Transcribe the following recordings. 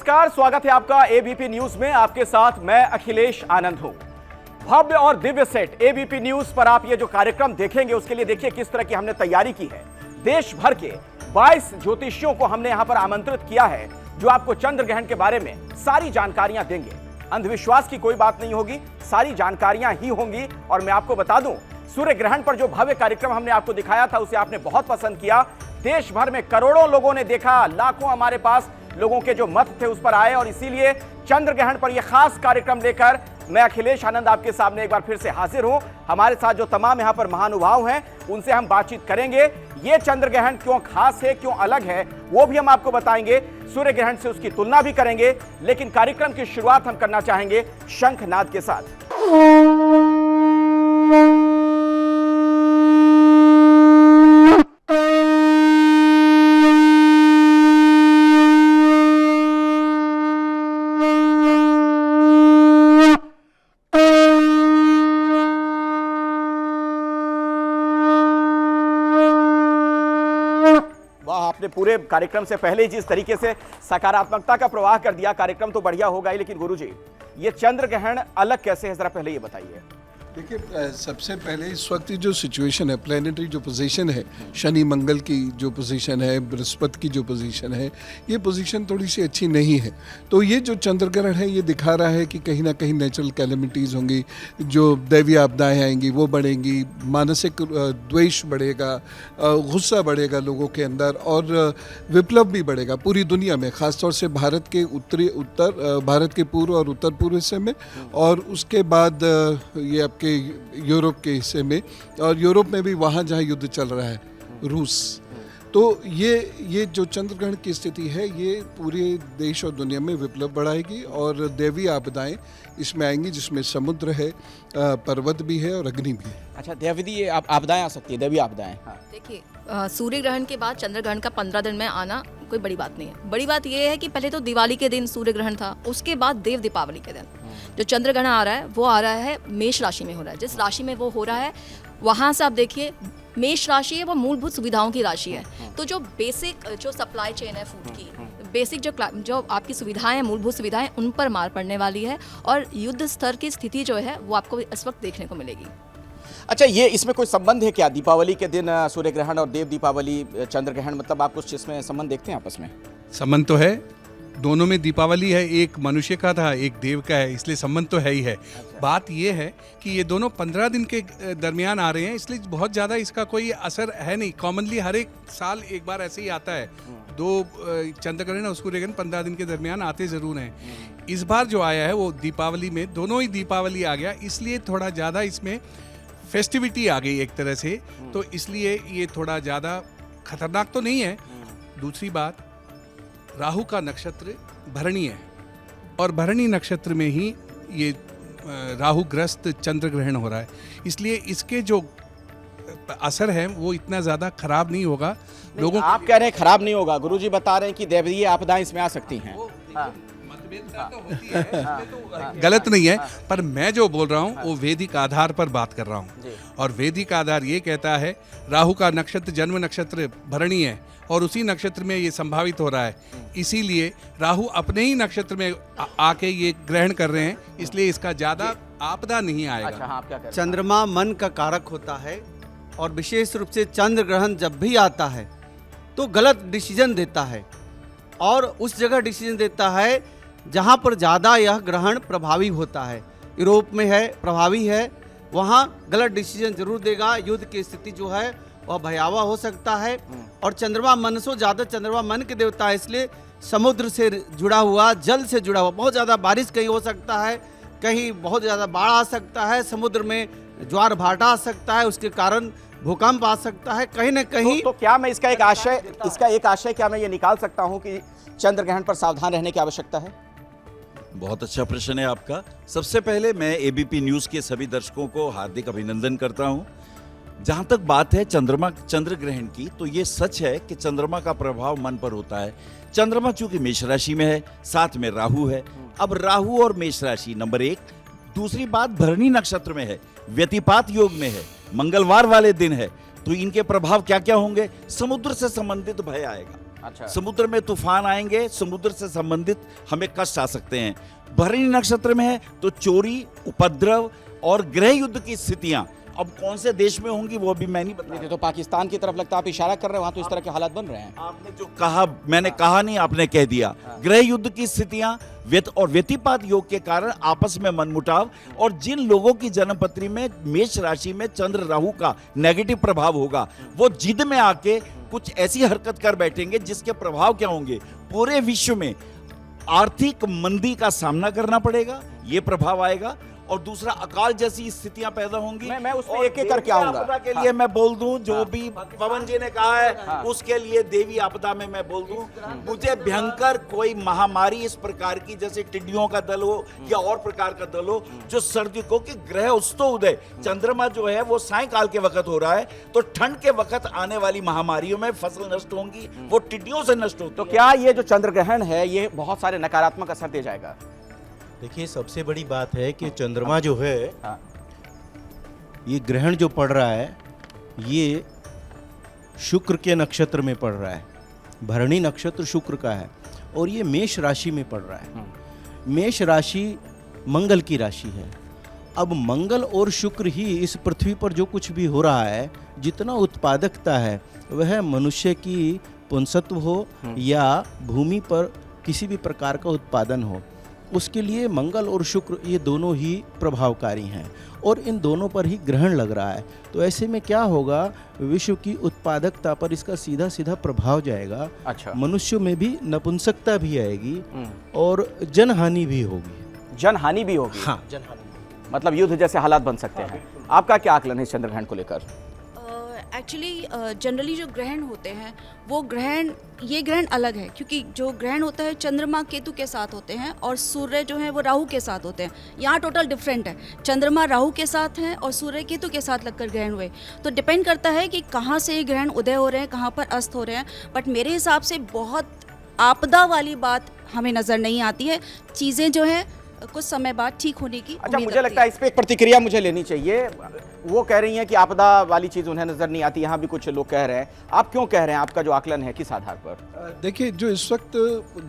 नमस्कार, स्वागत है आपका एबीपी न्यूज में। आपके साथ मैं अखिलेश आनंद हूं। भव्य और दिव्य सेट एबीपी न्यूज पर आप ये जो कार्यक्रम देखेंगे उसके लिए देखिए किस तरह की हमने तैयारी की है। देश भर के 22 ज्योतिषियों को हमने यहां पर आमंत्रित किया है जो आपको चंद्र ग्रहण के बारे में सारी जानकारियां देंगे। अंधविश्वास की कोई बात नहीं होगी, सारी जानकारियां ही होंगी। और मैं आपको बता दूं, सूर्य ग्रहण पर जो भव्य कार्यक्रम हमने आपको दिखाया था उसे आपने बहुत पसंद किया। देश भर में करोड़ों लोगों ने देखा, लाखों हमारे पास लोगों के जो मत थे उस पर आए और इसीलिए चंद्र ग्रहण पर यह खास कार्यक्रम लेकर मैं अखिलेश आनंद आपके सामने एक बार फिर से हाजिर हूं। हमारे साथ जो तमाम यहां पर महानुभाव हैं उनसे हम बातचीत करेंगे। यह चंद्र ग्रहण क्यों खास है, क्यों अलग है, वो भी हम आपको बताएंगे। सूर्य ग्रहण से उसकी तुलना भी करेंगे, लेकिन कार्यक्रम की शुरुआत हम करना चाहेंगे शंखनाद के साथ। आपने पूरे कार्यक्रम से पहले ही जिस तरीके से सकारात्मकता का प्रवाह कर दिया, कार्यक्रम तो बढ़िया होगा ही, लेकिन गुरुजी ये चंद्र ग्रहण अलग कैसे है, जरा पहले ये बताइए। देखिए, सबसे पहले इस वक्त जो सिचुएशन है, प्लानिटरी जो पोजीशन है, शनि मंगल की जो पोजीशन है, बृहस्पति की जो पोजीशन है, ये पोजीशन थोड़ी सी अच्छी नहीं है। तो ये जो चंद्र ग्रहण है ये दिखा रहा है कि कहीं ना कहीं नेचुरल कैलेमिटीज़ होंगी, जो दैवीय आपदाएं आएंगी वो बढ़ेंगी, मानसिक द्वेष बढ़ेगा, गुस्सा बढ़ेगा लोगों के अंदर और विप्लव भी बढ़ेगा पूरी दुनिया में, ख़ासतौर से भारत के भारत के पूर्व और उत्तर पूर्व हिस्से में, और उसके बाद ये आपके यूरोप के हिस्से में, और यूरोप में भी वहाँ जहाँ युद्ध चल रहा है, रूस। तो ये जो चंद्र ग्रहण की स्थिति है ये पूरे देश और दुनिया में विप्लव बढ़ाएगी और दैवीय आपदाएं इसमें आएंगी, जिसमें समुद्र है, पर्वत भी है और अग्नि भी है। अच्छा, दैवीय आपदाएं आ सकती है, दैवीय आपदाएं। देखिए, सूर्य ग्रहण के बाद चंद्र ग्रहण का 15 दिन में आना कोई बड़ी बात नहीं है। बड़ी बात यह है कि पहले तो दिवाली के दिन सूर्य ग्रहण था, उसके बाद देव दीपावली के दिन जो चंद्र ग्रहण आ रहा है वो आ रहा है मेष राशि में हो रहा है। जिस राशि में वो हो रहा है वहाँ से आप देखिए, मेष राशि है वो मूलभूत सुविधाओं की राशि है। तो जो बेसिक जो सप्लाई चेन है फूड की, बेसिक जो आपकी सुविधाएं हैं, मूलभूत सुविधाएं, उन पर मार पड़ने वाली है और युद्ध स्तर की स्थिति जो है वो आपको इस वक्त देखने को मिलेगी। अच्छा, ये इसमें कोई संबंध है क्या? दीपावली के दिन सूर्य ग्रहण और देव दीपावली, चंद्र ग्रहण, मतलब आप कुछ इसमें संबंध देखते हैं आपस में? संबंध तो है, दोनों में दीपावली है, एक मनुष्य का था एक देव का है, इसलिए संबंध तो है ही है। बात ये है कि ये दोनों 15 दिन के दरमियान आ रहे हैं, इसलिए बहुत ज़्यादा इसका कोई असर है नहीं। कॉमनली हर एक साल एक बार ऐसे ही आता है, दो चंद्र ग्रहण और सूर्य ग्रहण 15 दिन के दरमियान आते ज़रूर हैं। इस बार जो आया है वो दीपावली में, दोनों ही दीपावली आ गया, इसलिए थोड़ा ज़्यादा इसमें फेस्टिविटी आ गई एक तरह से, तो इसलिए ये थोड़ा ज़्यादा खतरनाक तो नहीं है। दूसरी बात, राहु का नक्षत्र भरणी है और भरणी नक्षत्र में ही ये राहु ग्रस्त चंद्र ग्रहण हो रहा है, इसलिए इसके जो असर है वो इतना ज़्यादा खराब नहीं होगा। लोगों आप कह रहे हैं खराब नहीं होगा, गुरुजी बता रहे हैं कि दैवीय आपदाएं इसमें आ सकती हैं। गलत नहीं है, पर मैं जो बोल रहा हूँ वो वैदिक आधार पर बात कर रहा हूँ, और वैदिक आधार ये कहता है राहु का नक्षत्र जन्म नक्षत्र भरणी है और उसी नक्षत्र में ये संभावित हो रहा है, इसीलिए राहु अपने ही नक्षत्र में आके ये ग्रहण कर रहे हैं, इसलिए इसका ज्यादा आपदा नहीं आएगा। अच्छा, हाँ, आप क्या कह रहे हैं? चंद्रमा मन का कारक होता है और विशेष रूप से चंद्र ग्रहण जब भी आता है तो गलत डिसीजन देता है, और उस जगह डिसीजन देता है जहाँ पर ज़्यादा यह ग्रहण प्रभावी होता है। यूरोप में है, प्रभावी है, वहाँ गलत डिसीजन जरूर देगा। युद्ध की स्थिति जो है वह भयावह हो सकता है। और चंद्रमा मन से ज़्यादा, चंद्रमा मन के देवता है, इसलिए समुद्र से जुड़ा हुआ, जल से जुड़ा हुआ, बहुत ज़्यादा बारिश कहीं हो सकता है, कहीं बहुत ज़्यादा बाढ़ आ सकता है, समुद्र में ज्वार भाटा आ सकता है, उसके कारण भूकंप आ सकता है, कहीं न कहीं। तो क्या मैं इसका एक आशय क्या मैं ये निकाल सकता हूँ कि चंद्र ग्रहण पर सावधान रहने की आवश्यकता है? बहुत अच्छा प्रश्न है आपका। सबसे पहले मैं एबीपी न्यूज़ के सभी दर्शकों को हार्दिक अभिनंदन करता हूं। जहां तक बात है चंद्र ग्रहण की, तो ये सच है कि चंद्रमा का प्रभाव मन पर होता है। चंद्रमा चूंकि मेष राशि में है, साथ में राहु है। अब राहु और मेष राशि नंबर 1, दूसरी बात भरणी नक्षत्र में है, व्यतिपात योग में है, मंगलवार वाले दिन है, तो इनके प्रभाव क्या क्या होंगे? समुद्र से संबंधित भय आएगा, अच्छा। समुद्र में तूफान आएंगे, समुद्र से संबंधित हमें कष्ट आ सकते हैं। भरणी नक्षत्र में है तो चोरी, उपद्रव और गृह युद्ध की स्थितियां अब कौन से देश में होंगी वो भी मैं नहीं बता देखिए, तो पाकिस्तान की तरफ लगता है आप इशारा कर रहे हैं, वहां तो इस तरह के हालात बन रहे हैं। आपने जो कहा मैंने कहा नहीं, आपने कह दिया। गृह युद्ध की स्थितियां और व्यतिपात योग के कारण आपस में मनमुटाव, और जिन लोगों की जन्मपत्री में मेष राशि में चंद्र राहु का नेगेटिव प्रभाव होगा, वो जिद में आके कुछ ऐसी हरकत कर बैठेंगे जिसके प्रभाव क्या होंगे, पूरे विश्व में आर्थिक मंदी का सामना करना पड़ेगा, ये प्रभाव आएगा। और दूसरा, अकाल जैसी स्थितियां पैदा होंगी। मैं उसमें और एक-एक करके देवी आऊंगा। आपदा के लिए मैं बोल दूं, जो भी पवन जी ने कहा है उसके लिए देवी आपदा में मैं बोल दूं, मुझे भयंकर कोई महामारी इस प्रकार की, जैसे टिड्डियों का दल हो या और प्रकार का दल हो, जो सर्दी को कि ग्रह उस्तो उदय, चंद्रमा जो है वो सायकाल के वक्त हो रहा है, तो ठंड के वक्त आने वाली महामारियों में फसल नष्ट होंगी, वो टिड्डियों से नष्ट होती तो क्या ये जो चंद्र ग्रहण है ये बहुत सारे नकारात्मक असर दे जाएगा? देखिए, सबसे बड़ी बात है कि चंद्रमा जो है, हाँ। ये ग्रहण जो पड़ रहा है ये शुक्र के नक्षत्र में पड़ रहा है। भरणी नक्षत्र शुक्र का है और ये मेष राशि में पड़ रहा है। मेष राशि मंगल की राशि है। अब मंगल और शुक्र ही इस पृथ्वी पर जो कुछ भी हो रहा है, जितना उत्पादकता है, वह मनुष्य की पुंसत्व हो या भूमि पर किसी भी प्रकार का उत्पादन हो, उसके लिए मंगल और शुक्र ये दोनों ही प्रभावकारी हैं और इन दोनों पर ही ग्रहण लग रहा है। तो ऐसे में क्या होगा, विश्व की उत्पादकता पर इसका सीधा सीधा प्रभाव जाएगा। अच्छा। मनुष्यों में भी नपुंसकता भी आएगी और जनहानि भी होगी। जनहानि भी होगी? हाँ, जनहानि। मतलब युद्ध जैसे हालात बन सकते हैं। आपका क्या आकलन है इस चंद्र ग्रहण को लेकर? एक्चुअली जनरली जो ग्रहण होते हैं वो ये ग्रहण अलग है, क्योंकि जो ग्रहण होता है चंद्रमा केतु के साथ होते हैं और सूर्य जो है वो राहु के साथ होते हैं। यहाँ टोटल डिफरेंट है, चंद्रमा राहु के साथ हैं और सूर्य केतु के साथ लगकर ग्रहण हुए। तो डिपेंड करता है कि कहाँ से ये ग्रहण उदय हो रहे हैं, कहाँ पर अस्त हो रहे हैं। बट मेरे हिसाब से बहुत आपदा वाली बात हमें नज़र नहीं आती है। चीज़ें जो है कुछ समय बाद ठीक होने की अच्छा, उम्मीद मुझे लगता है इस पे एक प्रतिक्रिया मुझे लेनी चाहिए। वो कह रही हैं कि आपदा वाली चीज उन्हें नजर नहीं आती, यहाँ भी कुछ लोग कह रहे हैं। आप क्यों कह रहे हैं? आपका जो आकलन है किस आधार पर? देखिए, जो इस वक्त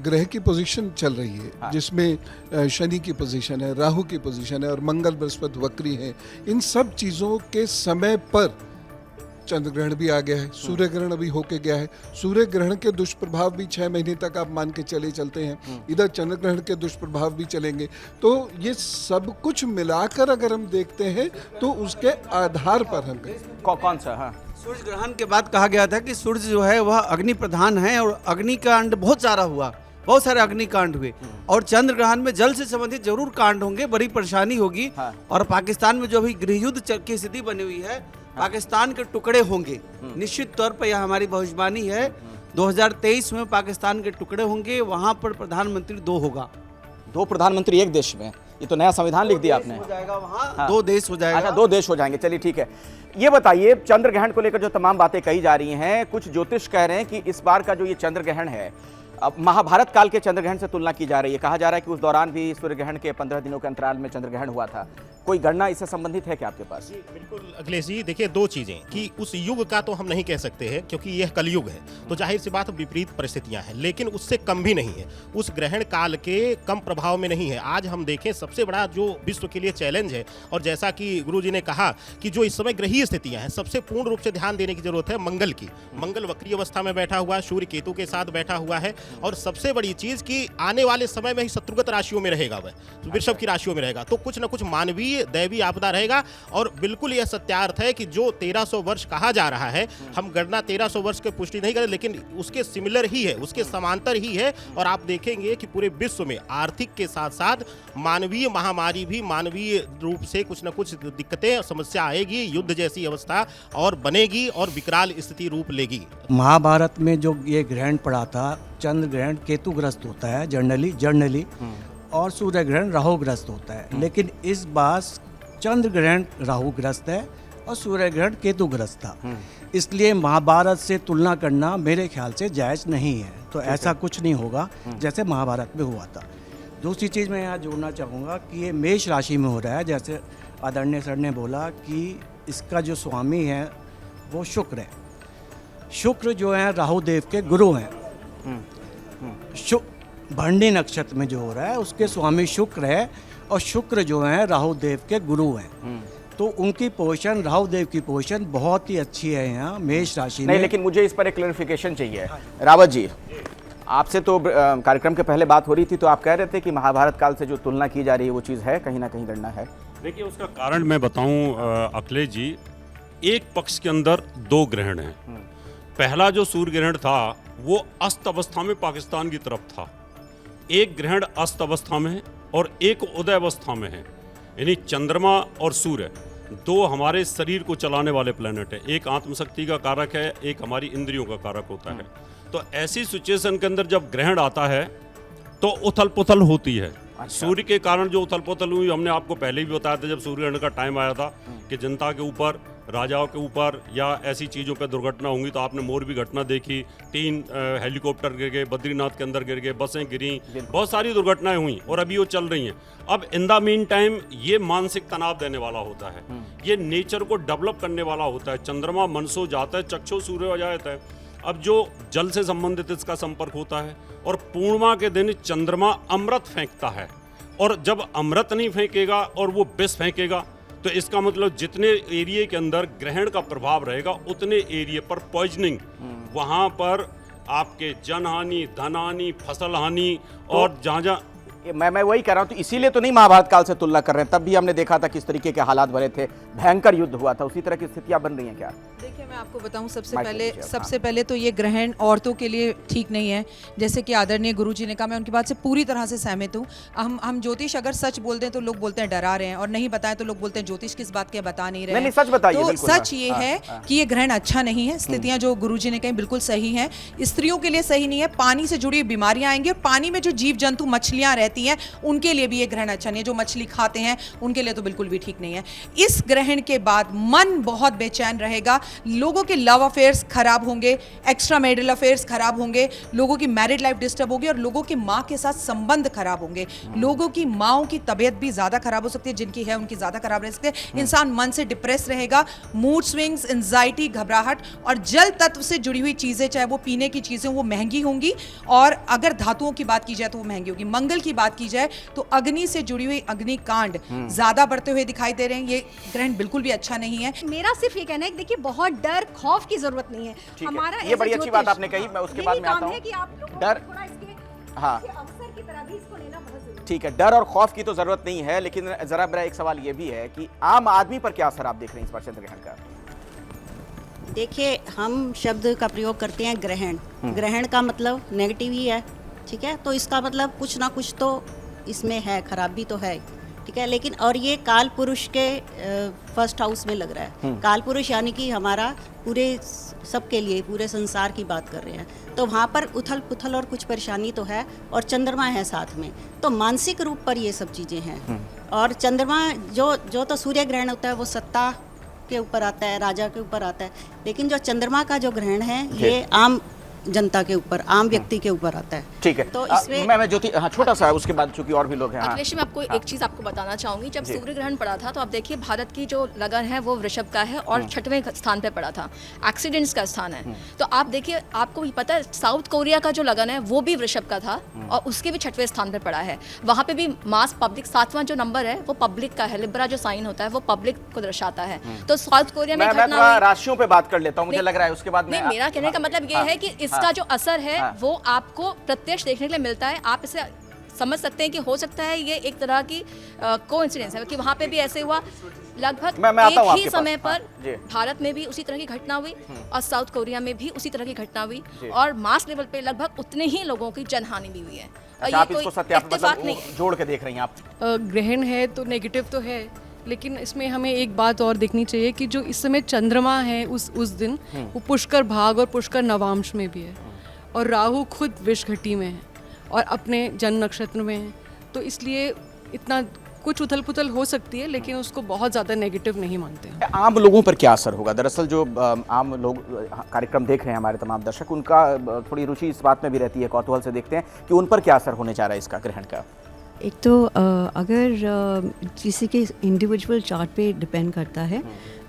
ग्रह की पोजीशन चल रही है, हाँ। जिसमें शनि की पोजीशन है, राहु की पोजीशन है और मंगल बृहस्पति वक्री है, इन सब चीज़ों के समय पर चंद्र ग्रहण भी आ गया है, सूर्य ग्रहण अभी होके गया है। सूर्य ग्रहण के दुष्प्रभाव भी 6 महीने तक आप मान के चलते हैं, इधर चंद्र ग्रहण के दुष्प्रभाव भी चलेंगे। तो ये सब कुछ मिलाकर अगर हम देखते हैं तो उसके आधार पर हम कौन सा? हाँ, सूर्य ग्रहण के बाद कहा गया था कि सूर्य जो है वह अग्नि प्रधान है और अग्निकांड बहुत सारा हुआ, बहुत सारे अग्निकांड हुए। और चंद्र ग्रहण में जल से संबंधित जरूर कांड होंगे, बड़ी परेशानी होगी। हाँ। और पाकिस्तान में जो अभी गृह युद्ध की स्थिति बनी हुई है, पाकिस्तान के टुकड़े होंगे, निश्चित तौर पर यह हमारी भविष्यवाणी है। 2023 में पाकिस्तान के टुकड़े होंगे, वहां पर प्रधानमंत्री 2 होगा। 2 प्रधानमंत्री एक देश में? ये तो नया संविधान लिख दिया आपने। हो जाएगा वहाँ, हाँ। 2 देश हो जाएगा। अच्छा, 2 देश हो जाएंगे। चलिए ठीक है। ये बताइए, चंद्र ग्रहण को लेकर जो तमाम बातें कही जा रही हैं, कुछ ज्योतिष कह रहे हैं कि इस बार का जो ये चंद्र ग्रहण है, अब महाभारत काल के चंद्र ग्रहण से तुलना की जा रही है। कहा जा रहा है कि उस दौरान भी सूर्य ग्रहण के 15 दिनों के अंतराल में चंद्र ग्रहण हुआ था। कोई गणना इससे संबंधित है क्या आपके पास? जी बिल्कुल अखिलेश जी, देखिए 2 चीजें कि उस युग का तो हम नहीं कह सकते हैं क्योंकि यह कलयुग है, तो जाहिर सी बात विपरीत परिस्थितियां हैं, लेकिन उससे कम भी नहीं है, उस ग्रहण काल के कम प्रभाव में नहीं है। आज हम देखें, सबसे बड़ा जो विश्व के लिए चैलेंज है, और जैसा कि गुरु जी ने कहा कि जो इस समय ग्रहीय स्थितियां हैं, सबसे पूर्ण रूप से ध्यान देने की जरूरत है मंगल की। मंगल वक्री अवस्था में बैठा हुआ, सूर्य केतु के साथ बैठा हुआ है, और सबसे बड़ी चीज कि आने वाले समय में ही शत्रुगत राशियों में रहेगा, वह वृषभ की राशियों में रहेगा, तो कुछ न कुछ मानवीय दैवी आपदा रहेगा। और बिल्कुल यह सत्यार्थ है कि जो 1300 वर्ष कहा जा रहा है, हम गणना 1300 वर्ष की पुष्टि नहीं करें, लेकिन उसके सिमिलर ही है, उसके समांतर ही है। और आप देखेंगे कि पूरे विश्व में आर्थिक के साथ साथ मानवीय महामारी भी, मानवीय रूप से कुछ न कुछ दिक्कतें, समस्या आएगी, युद्ध जैसी अवस्था और बनेगी और विकराल स्थिति रूप लेगी। महाभारत में जो ये ग्रहण पड़ा था, चंद्र ग्रहण केतुग्रस्त होता है जनरली, और सूर्य ग्रहण राहुग्रस्त होता है। लेकिन इस बार चंद्र ग्रहण राहुग्रस्त है और सूर्य ग्रहण केतुग्रस्त था, इसलिए महाभारत से तुलना करना मेरे ख्याल से जायज़ नहीं है। तो ऐसा कुछ नहीं होगा जैसे महाभारत में हुआ था। दूसरी चीज़ मैं यहाँ जोड़ना चाहूँगा कि ये मेष राशि में हो रहा है, जैसे आदरणीय सर ने बोला कि इसका जो स्वामी है वो शुक्र है। शुक्र जो है राहु देव के गुरु हैं, भरणी नक्षत्र में जो हो रहा है उसके स्वामी शुक्र है, और शुक्र जो है राहु देव के गुरु हैं। तो उनकी पोजीशन, राहु देव की पोजीशन बहुत ही अच्छी है यहाँ मेष राशि में। नहीं, लेकिन मुझे इस पर एक क्लैरिफिकेशन चाहिए। रावत जी, आपसे तो कार्यक्रम के पहले बात हो रही थी, तो आप कह रहे थे कि महाभारत काल से जो तुलना की जा रही है वो चीज़ है, कहीं ना कहीं गणना है। देखिए, उसका कारण मैं बताऊं अखिलेश जी, एक पक्ष के अंदर दो ग्रहण हैं। पहला जो सूर्य ग्रहण था वो अस्त अवस्था में पाकिस्तान की तरफ था। एक ग्रहण अस्त अवस्था में है और एक उदय अवस्था में है, यानी चंद्रमा और सूर्य दो हमारे शरीर को चलाने वाले प्लैनेट है। एक आत्मशक्ति का कारक है, एक हमारी इंद्रियों का कारक होता है। तो ऐसी सिचुएशन के अंदर जब ग्रहण आता है तो उथल पुथल होती है। सूर्य के कारण जो उथल पुथल हुई, हमने आपको पहले भी बताया था जब सूर्य ग्रहण का टाइम आया था कि जनता के ऊपर, राजाओं के ऊपर या ऐसी चीज़ों पर दुर्घटना होंगी। तो आपने मोर भी घटना देखी, 3 हेलीकॉप्टर गिर गए, बद्रीनाथ के अंदर गिर गए, बसें गिरी, बहुत सारी दुर्घटनाएं हुई और अभी वो चल रही हैं। अब इन द मीन टाइम ये मानसिक तनाव देने वाला होता है, ये नेचर को डेवलप करने वाला होता है। चंद्रमा मनसो जाता है, चक्षु सूर्य हो जाता है। अब जो जल से संबंधित इसका संपर्क होता है, और पूर्णिमा के दिन चंद्रमा अमृत फेंकता है, और जब अमृत नहीं फेंकेगा और वो विष फेंकेगा तो इसका मतलब जितने एरिया के अंदर ग्रहण का प्रभाव रहेगा उतने एरिया पर पॉइजनिंग, वहां पर आपके जनहानि, धनहानि, फसल हानि, और जहाँ जहाँ मैं वही कह रहा हूँ। तो इसीलिए तो नहीं महाभारत काल से तुलना कर रहे हैं, तब भी हमने देखा था किस तरीके के हालात बने थे, भयंकर युद्ध हुआ था, उसी तरह की स्थितियां बन रही हैं क्या? देखिए, मैं आपको बताऊं, सबसे पहले तो ये ग्रहण औरतों के लिए ठीक नहीं है। जैसे कि आदरणीय गुरुजी ने कहा, मैं उनकी बात से पूरी तरह से सहमत हूँ। हम ज्योतिष अगर सच बोलते हैं तो लोग बोलते हैं डरा रहे हैं, और नहीं बताएं तो लोग बोलते हैं ज्योतिष किस बात के बता नहीं रहे हैं। सच बताइए। तो सच ये है कि ये ग्रहण अच्छा नहीं है। स्थितियां जो गुरुजी ने कही बिल्कुल सही है, स्त्रियों के लिए सही नहीं है। पानी से जुड़ी बीमारियां आएंगी, और पानी में जो जीव जंतु मछलियां रहती हैं उनके लिए भी ये ग्रहण अच्छा नहीं है। जो मछली खाते हैं उनके लिए तो बिल्कुल भी ठीक नहीं है। इस ग्रहण के बाद मन बहुत बेचैन रहेगा, लोगों के लव अफेयर्स खराब होंगे, एक्स्ट्रा मैरिटल अफेयर्स खराब होंगे, लोगों की मैरिड लाइफ डिस्टर्ब होगी, और लोगों के माँ के साथ संबंध खराब होंगे। लोगों की माँओं की तबीयत भी ज्यादा खराब हो सकती है, जिनकी है उनकी ज्यादा खराब रह सकती है। इंसान मन से डिप्रेस रहेगा, मूड स्विंग्स, एंजाइटी, घबराहट, और जल तत्व से जुड़ी हुई चीजें, चाहे वो पीने की चीजें वो महंगी होंगी, और अगर धातुओं की बात की जाए तो वो महंगी होगी। मंगल की बात की जाए तो अग्नि से जुड़ी हुई अग्निकांड ज्यादा बढ़ते हुए दिखाई दे रहे हैं। ये ग्रहण बिल्कुल भी अच्छा नहीं है। मेरा सिर्फ ये कहना है कि देखिए, बहुत डर खौफ की जरूरत नहीं है। हमारा ये बड़ी अच्छी बात आपने कही, मैं उसके बाद में आता हूं। डर, हाँ, अवसर की तरह भी इसको लेना बहुत जरूरी है। ठीक है, डर और खौफ की तो जरूरत नहीं है, लेकिन जरा मेरा एक सवाल ये भी है कि आम आदमी पर क्या असर आप देख रहे हैं इस बार चंद्र ग्रहण का? देखिए, हम शब्द का प्रयोग करते हैं ग्रहण। ग्रहण का मतलब नेगेटिव ही है, ठीक है। तो इसका मतलब कुछ ना कुछ तो इसमें है, खराबी तो है, ठीक है। लेकिन और ये काल पुरुष के फर्स्ट हाउस में लग रहा है। काल पुरुष यानी कि हमारा पूरे सबके लिए, पूरे संसार की बात कर रहे हैं। तो वहाँ पर उथल पुथल और कुछ परेशानी तो है, और चंद्रमा है साथ में, तो मानसिक रूप पर ये सब चीज़ें हैं। और चंद्रमा जो तो सूर्य ग्रहण होता है वो सत्ता के ऊपर आता है, राजा के ऊपर आता है, लेकिन जो चंद्रमा का जो ग्रहण है ये आम जनता के ऊपर, आम व्यक्ति के ऊपर आता है। ठीक है, तो इसमें मैं ज्योति, हाँ, छोटा सा, उसके बाद चूंकि और भी लोग हैं। अखिलेश, मैं आपको एक चीज आपको बताना चाहूंगी। जब सूर्य ग्रहण पड़ा था तो आप देखिए, भारत की जो लगन है वो वृषभ का है, और 6वें स्थान पे पड़ा था। एक्सीडेंट्स का स्थान है। तो आप देखिए, आपको भी पता है साउथ कोरिया का जो लगन है वो भी वृषभ का था, और उसके भी 6वें स्थान पे पड़ा है। वहां पे भी मास पब्लिक, 7वां जो नंबर है वो पब्लिक का है। लिब्रा जो साइन होता है वो पब्लिक को दर्शाता है। तो साउथ कोरिया में घटना, राशियों पे बात कर लेता हूँ, मुझे लग रहा है उसके बाद में मेरा कहने का मतलब ये है कि इसका जो असर है वो आपको प्रत्यक्ष देखने के लिए मिलता है। आप इसे समझ सकते हैं कि हो सकता है ये एक तरह की कोइंसिडेंस है कि वहाँ पे भी ऐसे हुआ। लगभग एक ही समय पर भारत में भी उसी तरह की घटना हुई, और साउथ कोरिया में भी उसी तरह की घटना हुई, और मास लेवल पे लगभग उतने ही लोगों की जनहानि भी हुई है। और ये कोई इत्तेफाक नहीं जोड़ के देख रही हैं आप? ग्रहण है तो नेगेटिव तो है, लेकिन इसमें हमें एक बात और देखनी चाहिए कि जो इस समय चंद्रमा है उस दिन वो पुष्कर भाग और पुष्कर नवांश में भी है, और राहु खुद विषघटी में है और अपने जन्म नक्षत्र में है। तो इसलिए इतना कुछ उथल पुथल हो सकती है, लेकिन उसको बहुत ज़्यादा नेगेटिव नहीं मानते हैं। आम लोगों पर क्या असर होगा? दरअसल जो आम लोग कार्यक्रम देख रहे हैं, हमारे तमाम दर्शक, उनका थोड़ी रुचि इस बात में भी रहती है, कौतूहल से देखते हैं कि उन पर क्या असर होने जा रहा है इसका, ग्रहण का। एक तो अगर किसी के इंडिविजुअल चार्ट पे डिपेंड करता है,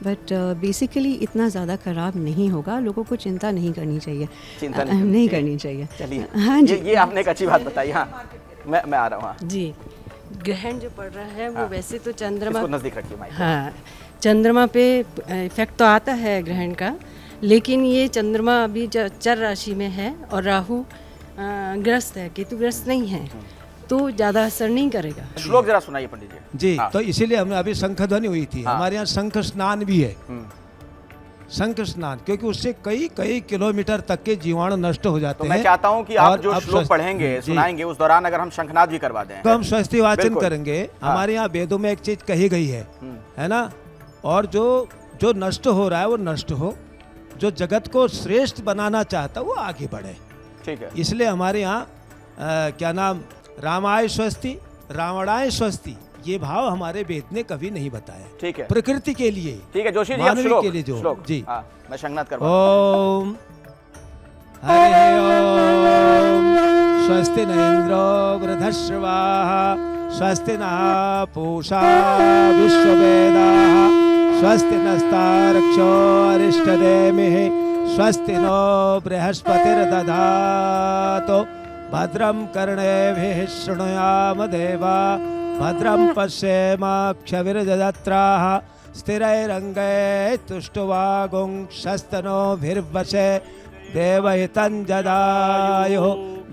बट बेसिकली इतना ज़्यादा ख़राब नहीं होगा, लोगों को चिंता नहीं करनी चाहिए, चिंता नहीं करनी चाहिए। चलिए, हाँ जी, ये आपने एक अच्छी बात बताई। हाँ, मैं आ रहा हूँ। हाँ। जी, ग्रहण जो पड़ रहा है वो हाँ। वैसे तो चंद्रमा, इसको नज़दीक रखिए माइक। हाँ, चंद्रमा पे इफेक्ट तो आता है ग्रहण का, लेकिन ये चंद्रमा अभी चर राशि में है और राहु ग्रस्त है, केतु ग्रस्त नहीं है, तो ज़्यादा असर नहीं करेगा। श्लोक जरा सुनाइए पंडित जी। जी हाँ। तो इसीलिए हमें अभी शंख ध्वनि हुई थी। हाँ। हमारे यहाँ शंख स्नान भी है, शंख स्नान, क्योंकि उससे कई किलोमीटर तक के जीवाणु नष्ट हो जाते तो हैं। मैं चाहता हूँ कि आप और जो अब श्लोक पढ़ेंगे, जी, सुनाएंगे, उस दौरान अगर हम शंखनाद भी करवा दें तो हम स्वस्ति वाचन बिल्कुल। करेंगे। हाँ। हमारे यहाँ वेदों में एक चीज कही गई है ना, और जो नष्ट हो रहा है वो नष्ट हो, जो जगत को श्रेष्ठ बनाना चाहता है वो आगे बढ़े। ठीक है। इसलिए हमारे यहाँ क्या नाम, रामाय स्वस्ति रावणाय स्वस्ति, ये भाव हमारे वेद ने कभी नहीं बताया। ठीक है। प्रकृति के लिए, ठीक है जोशी जी, अब मानवी श्लोक के लिए जो श्लोक। जी। हाँ, मैं शंखनाद करवा। ओम हरि ओम स्वस्ति न इंद्रो वृद्धश्रवाः स्वस्ति न पूषा विश्ववेदाः स्वस्ति नस्तारक्षो अरिष्टनेमिः स्वस्ति नो बृहस्पतिर्दधातु भद्रं कर्णेभिः शृणुयाम देवा भद्रं पश्येमाक्षभिर्जत्राः स्थिरैरङ्गैः तुष्टुवागुंशस्तनोभिर्वशे देवहितं जदायुः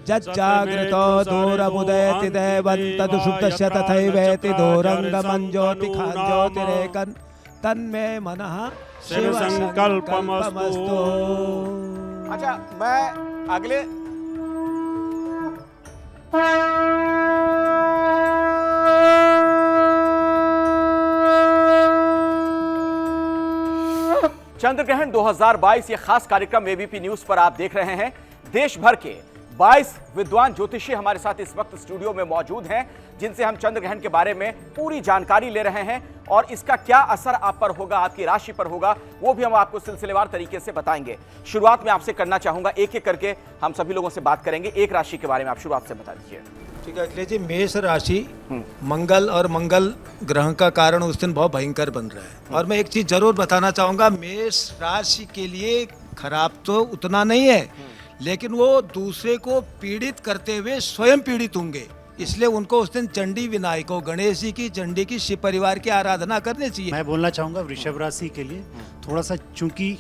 जज्जागृतो दूरमुदेति देवं तदुषुप्तस्य तथैवेति दूरङ्गमं ज्योतिखां ज्योतिरेकन् तन्मे मनः शिव संकल्पमस्तु। अच्छा, मैं अगले चंद्र ग्रहण 2022 ये खास कार्यक्रम एबीपी न्यूज पर आप देख रहे हैं। देश भर के 22 विद्वान ज्योतिषी हमारे साथ इस वक्त स्टूडियो में मौजूद हैं, जिनसे हम चंद्र ग्रहण के बारे में पूरी जानकारी ले रहे हैं और इसका क्या असर आप पर होगा, आपकी राशि पर होगा, वो भी हम आपको सिलसिलेवार तरीके से बताएंगे। शुरुआत में आपसे करना चाहूंगा, एक एक करके हम सभी लोगों से बात करेंगे। एक राशि के बारे में आप शुरुआत से बता दीजिए। ठीक है अखिलेश जी, मेष राशि मंगल और मंगल ग्रह का कारण उस दिन बहुत भयंकर बन रहा है। और मैं एक चीज जरूर बताना चाहूंगा, मेष राशि के लिए खराब तो उतना नहीं है, लेकिन वो दूसरे को पीड़ित करते हुए स्वयं पीड़ित होंगे, इसलिए उनको उस दिन चंडी विनायकों गणेश जी की, चंडी की, शिव परिवार की आराधना करनी चाहिए। मैं बोलना चाहूँगा वृषभ राशि के लिए थोड़ा सा, चूंकि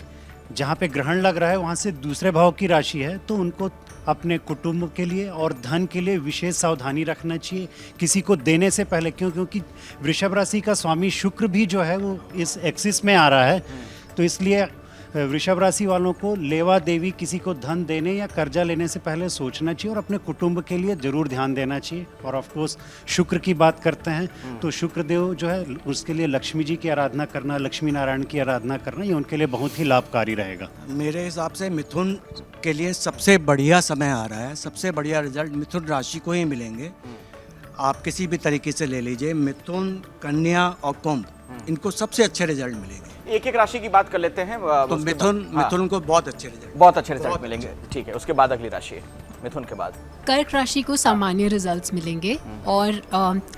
जहाँ पे ग्रहण लग रहा है वहाँ से दूसरे भाव की राशि है, तो उनको अपने कुटुंब के लिए और धन के लिए विशेष सावधानी रखना चाहिए किसी को देने से पहले। क्योंकि वृषभ राशि का स्वामी शुक्र भी जो है वो इस एक्सिस में आ रहा है, तो इसलिए वृषभ राशि वालों को लेवा देवी किसी को धन देने या कर्जा लेने से पहले सोचना चाहिए और अपने कुटुंब के लिए जरूर ध्यान देना चाहिए। और ऑफ कोर्स शुक्र की बात करते हैं तो शुक्र देव जो है उसके लिए लक्ष्मी जी की आराधना करना, लक्ष्मी नारायण की आराधना करना, ये उनके लिए बहुत ही लाभकारी रहेगा। मेरे हिसाब से मिथुन के लिए सबसे बढ़िया समय आ रहा है, सबसे बढ़िया रिजल्ट मिथुन राशि को ही मिलेंगे। आप किसी भी तरीके से ले लीजिए, मिथुन, कन्या और कुंभ, इनको सबसे अच्छे रिजल्ट मिलेंगे। एक एक राशि की बात कर लेते हैं। तो मिथुन को बहुत अच्छे रिजल्ट मिलेंगे। ठीक है, उसके बाद अगली राशि मिथुन के बाद कर्क राशि को सामान्य रिजल्ट्स मिलेंगे और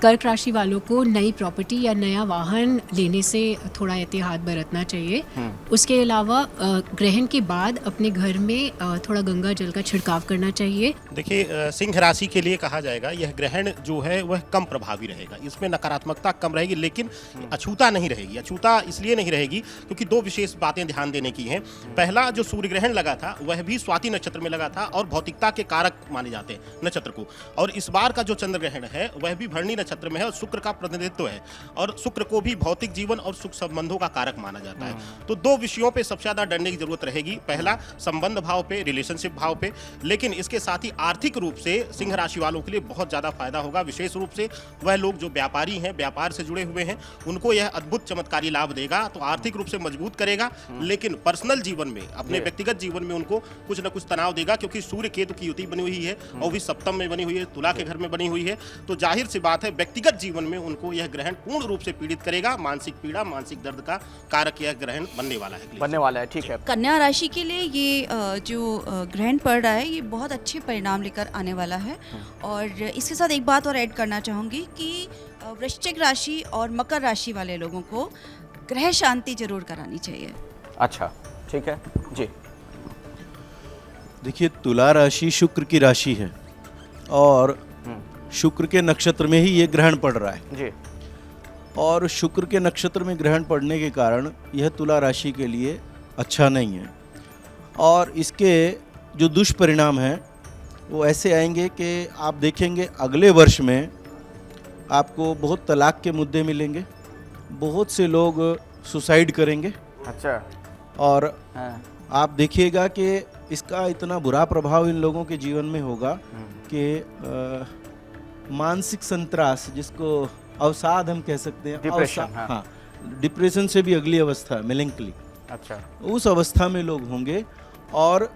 कर्क राशि वालों को नई प्रॉपर्टी या नया वाहन लेने से थोड़ा एहतियात बरतना चाहिए। उसके अलावा ग्रहण के बाद अपने घर में थोड़ा गंगा जल का छिड़काव करना चाहिए। देखिए, सिंह राशि के लिए कहा जाएगा यह ग्रहण जो है वह कम प्रभावी रहेगा, इसमें नकारात्मकता कम रहेगी, लेकिन अछूता नहीं रहेगी। अछूता इसलिए नहीं रहेगी क्योंकि दो विशेष बातें ध्यान देने की हैं। पहला, जो सूर्य ग्रहण लगा था वह भी स्वाति नक्षत्र में लगा था और भौतिकता के कारक माने जाते हैं नक्षत्र को, और इस बार का जो चंद्र ग्रहण है वह भी भरणी नक्षत्र में है और शुक्र का प्रतिनिधित्व है, और शुक्र को भी भौतिक जीवन और सुख संबंधों का कारक माना जाता है। तो दो विषयों पे सबसे ज्यादा डरने की जरूरत रहेगी। पहला, संबंध भाव पे, रिलेशनशिप भाव पे, लेकिन इसके साथ ही आर्थिक रूप से सिंह राशि वालों के लिए बहुत ज्यादा फायदा होगा। विशेष रूप से वह लोग जो व्यापारी हैं, व्यापार से जुड़े हुए हैं, उनको यह अद्भुत चमत्कारी लाभ देगा। तो आर्थिक रूप से मजबूत करेगा, लेकिन पर्सनल जीवन में, अपने व्यक्तिगत जीवन में उनको कुछ न कुछ तनाव देगा, क्योंकि सूर्य केतु की युति बृहस्पति बनी हुई है और भी सप्तम में बनी हुई है, तुला के घर में बनी हुई है, तो जाहिर सी बात है व्यक्तिगत जीवन में उनको यह ग्रहण पूर्ण रूप से पीड़ित करेगा। मानसिक पीड़ा, मानसिक दर्द का कारक यह ग्रहण बनने वाला है। ठीक है। कन्या राशि के लिए ये जो ग्रहण पड़ रहा है ये बहुत अच्छे परिणाम लेकर आने वाला है। और इसके साथ एक बात और ऐड करना चाहूँगी कि वृश्चिक राशि और मकर राशि वाले लोगों को ग्रह शांति जरूर करानी चाहिए। अच्छा, ठीक है जी। देखिए, तुला राशि शुक्र की राशि है और शुक्र के नक्षत्र में ही ये ग्रहण पड़ रहा है जी। और शुक्र के नक्षत्र में ग्रहण पड़ने के कारण यह तुला राशि के लिए अच्छा नहीं है और इसके जो दुष्परिणाम हैं वो ऐसे आएंगे कि आप देखेंगे अगले वर्ष में आपको बहुत तलाक के मुद्दे मिलेंगे, बहुत से लोग सुसाइड करेंगे। अच्छा। और आप देखिएगा कि इसका इतना बुरा प्रभाव इन लोगों के जीवन में होगा कि मानसिक संतरास, जिसको अवसाद हम कह सकते हैं, डिप्रेशन। हाँ, डिप्रेशन से भी अगली अवस्था मेलेंकली। अच्छा। उस अवस्था में लोग होंगे और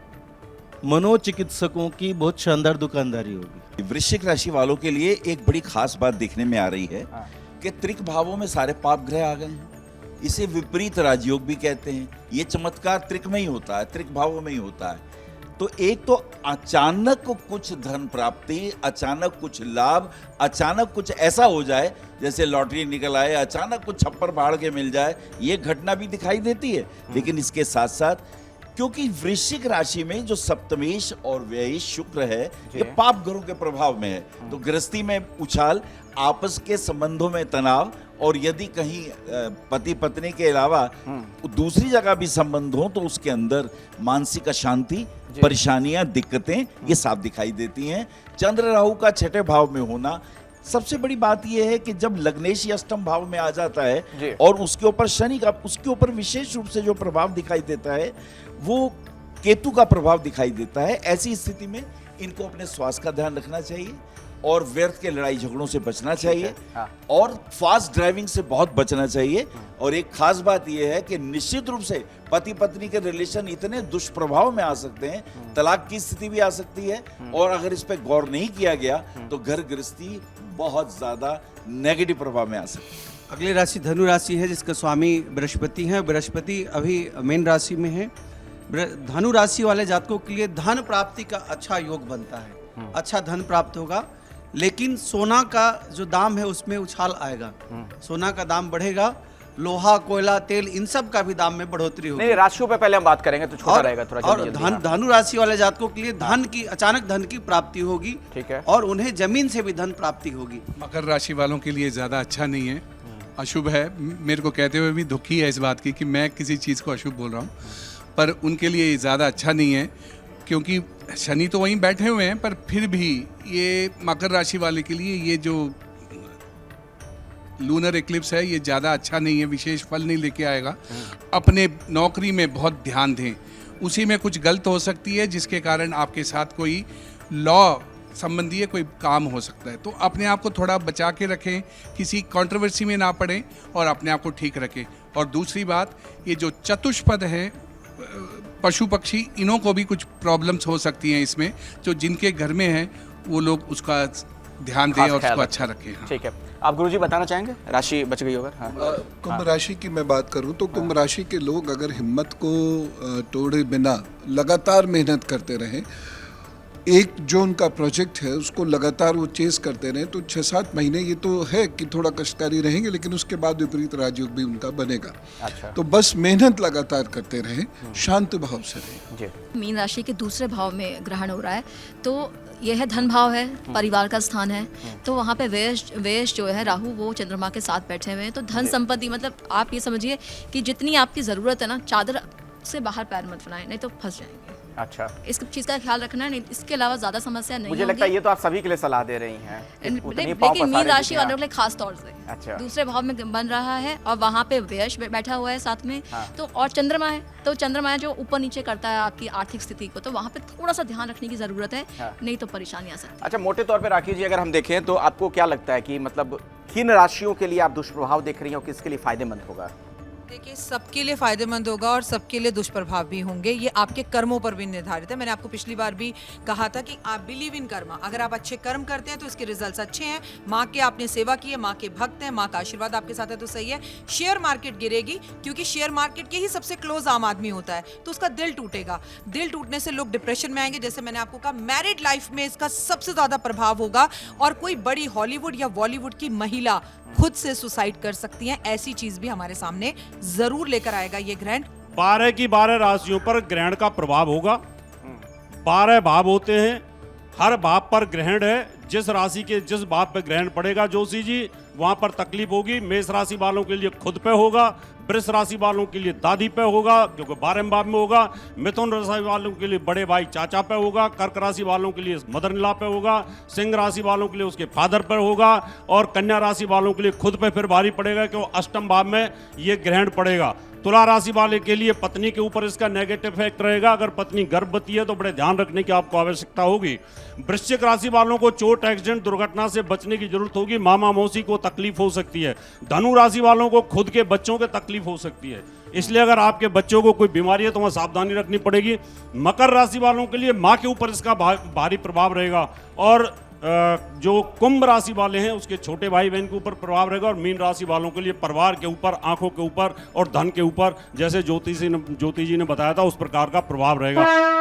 मनोचिकित्सकों की बहुत शानदार दुकानदारी होगी। वृश्चिक राशि वालों के लिए एक बड़ी खास बात देखने में आ रही है कि त्रिक भावों में सारे पाप ग्रह आ गए हैं। इसे विपरीत राजयोग भी कहते हैं। ये चमत्कार त्रिक में ही होता है, त्रिक भावों में ही होता है। तो एक तो अचानक कुछ धन प्राप्ति, अचानक कुछ लाभ, अचानक कुछ ऐसा हो जाए जैसे लॉटरी निकल आए, अचानक कुछ छप्पर फाड़ के मिल जाए, ये घटना भी दिखाई देती है। लेकिन इसके साथ साथ क्योंकि वृश्चिक राशि में जो सप्तमेश और व्ययेश शुक्र है ये पाप ग्रहों के प्रभाव में है, तो गृहस्थी में उछाल, आपस के संबंधों में तनाव, और यदि कहीं पति पत्नी के अलावा दूसरी जगह भी संबंध हो तो उसके अंदर मानसिक अशांति, परेशानियां, दिक्कतें ये साफ दिखाई देती हैं। चंद्र राहु का छठे भाव में होना, सबसे बड़ी बात यह है कि जब लग्नेश अष्टम भाव में आ जाता है और उसके ऊपर शनि का, उसके ऊपर विशेष रूप से जो प्रभाव दिखाई देता है वो केतु का प्रभाव दिखाई देता है। ऐसी स्थिति में इनको अपने स्वास्थ्य का ध्यान रखना चाहिए और व्यर्थ के लड़ाई झगड़ों से बचना चाहिए और फास्ट ड्राइविंग से बहुत बचना चाहिए। और एक खास बात यह है कि निश्चित रूप से पति पत्नी के रिलेशन इतने दुष्प्रभाव में आ सकते हैं, तलाक की स्थिति भी आ सकती है, और अगर इस पर गौर नहीं किया गया तो घर गृहस्थी बहुत ज्यादा नेगेटिव प्रभाव में आ सकती है। अगली राशि धनु राशि है जिसका स्वामी बृहस्पति है। बृहस्पति अभी मीन राशि में है। धनु राशि वाले जातकों के लिए धन प्राप्ति का अच्छा योग बनता है, अच्छा धन प्राप्त होगा। लेकिन सोना का जो दाम है उसमें उछाल आएगा, सोना का दाम बढ़ेगा, लोहा, कोयला, तेल, इन सब का भी दाम में बढ़ोतरी होगी। नहीं, राशियों पे पहले हम बात करेंगे तो छोटा रहेगा थोड़ा। और धनु राशि वाले जातकों के लिए धन की, अचानक धन की प्राप्ति होगी। ठीक है। और उन्हें जमीन से भी धन प्राप्ति होगी। मकर राशि वालों के लिए ज़्यादा अच्छा नहीं है, अशुभ है। मेरे को कहते हुए भी दुखी है इस बात की कि मैं किसी चीज़ को अशुभ बोल रहा हूँ, पर उनके लिए ज़्यादा अच्छा नहीं है क्योंकि शनि तो वहीं बैठे हुए हैं, पर फिर भी ये मकर राशि वाले के लिए ये जो लूनर एक्लिप्स है ये ज़्यादा अच्छा नहीं है, विशेष फल नहीं लेके आएगा। अपने नौकरी में बहुत ध्यान दें, उसी में कुछ गलत हो सकती है जिसके कारण आपके साथ कोई लॉ संबंधी कोई काम हो सकता है। तो अपने आप को थोड़ा बचा के रखें, किसी कंट्रोवर्सी में ना पड़ें और अपने आप को ठीक रखें। और दूसरी बात, ये जो चतुष्पद है पशु पक्षी, इन्हों को भी कुछ प्रॉब्लम्स हो सकती हैं इसमें, जो जिनके घर में है वो लोग उसका ध्यान दें और उसको अच्छा रखें। ठीक है, आप गुरुजी बताना चाहेंगे? राशि बच गई होगा। कुंभ राशि की मैं बात करूं तो कुंभ राशि के लोग अगर हिम्मत को तोड़े बिना लगातार मेहनत करते रहें, एक जो उनका प्रोजेक्ट है उसको लगातार वो चेस करते रहें, तो 6-7 महीने ये तो है कि थोड़ा कष्टकारी रहेंगे, लेकिन उसके बाद विपरीत राजयोग भी उनका बनेगा। अच्छा। तो बस मेहनत लगातार करते रहें, शांत भाव से रहें। मीन राशि के दूसरे भाव में ग्रहण हो रहा है, तो यह है धन भाव है, परिवार का स्थान है, तो वहाँ पे वेश जो है राहु वो चंद्रमा के साथ बैठे हुए हैं। तो धन संपत्ति, मतलब आप ये समझिए कि जितनी आपकी ज़रूरत है ना, चादर से बाहर पैर मत बनाएं, नहीं तो फंस जाएंगे। अच्छा, इस चीज़ का ख्याल रखना है, नहीं इसके अलावा ज़्यादा समस्या नहीं। मुझे लगता है ये तो आप सभी के लिए सलाह दे रही हैं, लेकिन मीन राशि वालों के लिए खास तौर से। अच्छा। दूसरे भाव में बन रहा है और वहाँ पे व्यय बैठा हुआ है साथ में। तो और चंद्रमा है, तो चंद्रमा जो ऊपर नीचे करता है आपकी आर्थिक स्थिति को, तो वहाँ पे थोड़ा सा ध्यान रखने की जरूरत है, नहीं तो परेशानी आ सकती है। अच्छा, मोटे तौर पर राखी जी अगर हम देखें तो आपको क्या लगता है कि मतलब किन राशियों के लिए आप दुष्प्रभाव देख रही हैं और किसके लिए फायदेमंद होगा? देखिए, सबके लिए फायदेमंद होगा और सबके लिए दुष्प्रभाव भी होंगे। ये आपके कर्मों पर भी निर्धारित है। मैंने आपको पिछली बार भी कहा था कि आप बिलीव इन कर्मा। अगर आप अच्छे कर्म करते हैं तो इसके रिजल्ट्स अच्छे हैं। माँ के आपने सेवा की है, माँ के भक्त हैं, माँ का आशीर्वाद आपके साथ है तो सही है। शेयर मार्केट गिरेगी क्योंकि शेयर मार्केट के ही सबसे क्लोज आम आदमी होता है, तो उसका दिल टूटेगा। दिल टूटने से लोग डिप्रेशन में आएंगे। जैसे मैंने आपको कहा, मैरिड लाइफ में इसका सबसे ज्यादा प्रभाव होगा और कोई बड़ी हॉलीवुड या बॉलीवुड की महिला खुद से सुसाइड कर सकती हैं। ऐसी चीज भी हमारे सामने जरूर लेकर आएगा ये ग्रहण। 12 की 12 राशियों पर ग्रहण का प्रभाव होगा। 12 भाव होते हैं, हर भाव पर ग्रहण है। जिस राशि के जिस भाव पे ग्रहण पड़ेगा जोशी जी, वहां पर तकलीफ होगी। मेष राशि वालों के लिए खुद पे होगा, वृष राशि वालों के लिए दादी पे होगा क्योंकि 12वें भाव में होगा। मिथुन राशि वालों के लिए बड़े भाई चाचा पे होगा। कर्क राशि वालों के लिए मदर इन लॉ पे होगा। सिंह राशि वालों के लिए उसके फादर पर होगा और कन्या राशि वालों के लिए खुद पे फिर भारी पड़ेगा क्योंकि अष्टम भाव में ये ग्रहण पड़ेगा। तुला राशि वाले के लिए पत्नी के ऊपर इसका नेगेटिव इफेक्ट रहेगा। अगर पत्नी गर्भवती है तो बड़े ध्यान रखने की आपको आवश्यकता होगी। वृश्चिक राशि वालों को चोट, एक्सीडेंट, दुर्घटना से बचने की जरूरत होगी। मामा मौसी को तकलीफ हो सकती है। धनु राशि वालों को खुद के बच्चों के तकलीफ हो सकती है, इसलिए अगर आपके बच्चों को कोई बीमारी है तो वह सावधानी रखनी पड़ेगी। मकर राशि वालों के लिए माँ के ऊपर इसका भारी प्रभाव रहेगा और जो कुंभ राशि वाले हैं उसके छोटे भाई बहन के ऊपर प्रभाव रहेगा। और मीन राशि वालों के लिए परिवार के ऊपर, आंखों के ऊपर और धन के ऊपर, जैसे ज्योति जी ने बताया था, उस प्रकार का प्रभाव रहेगा।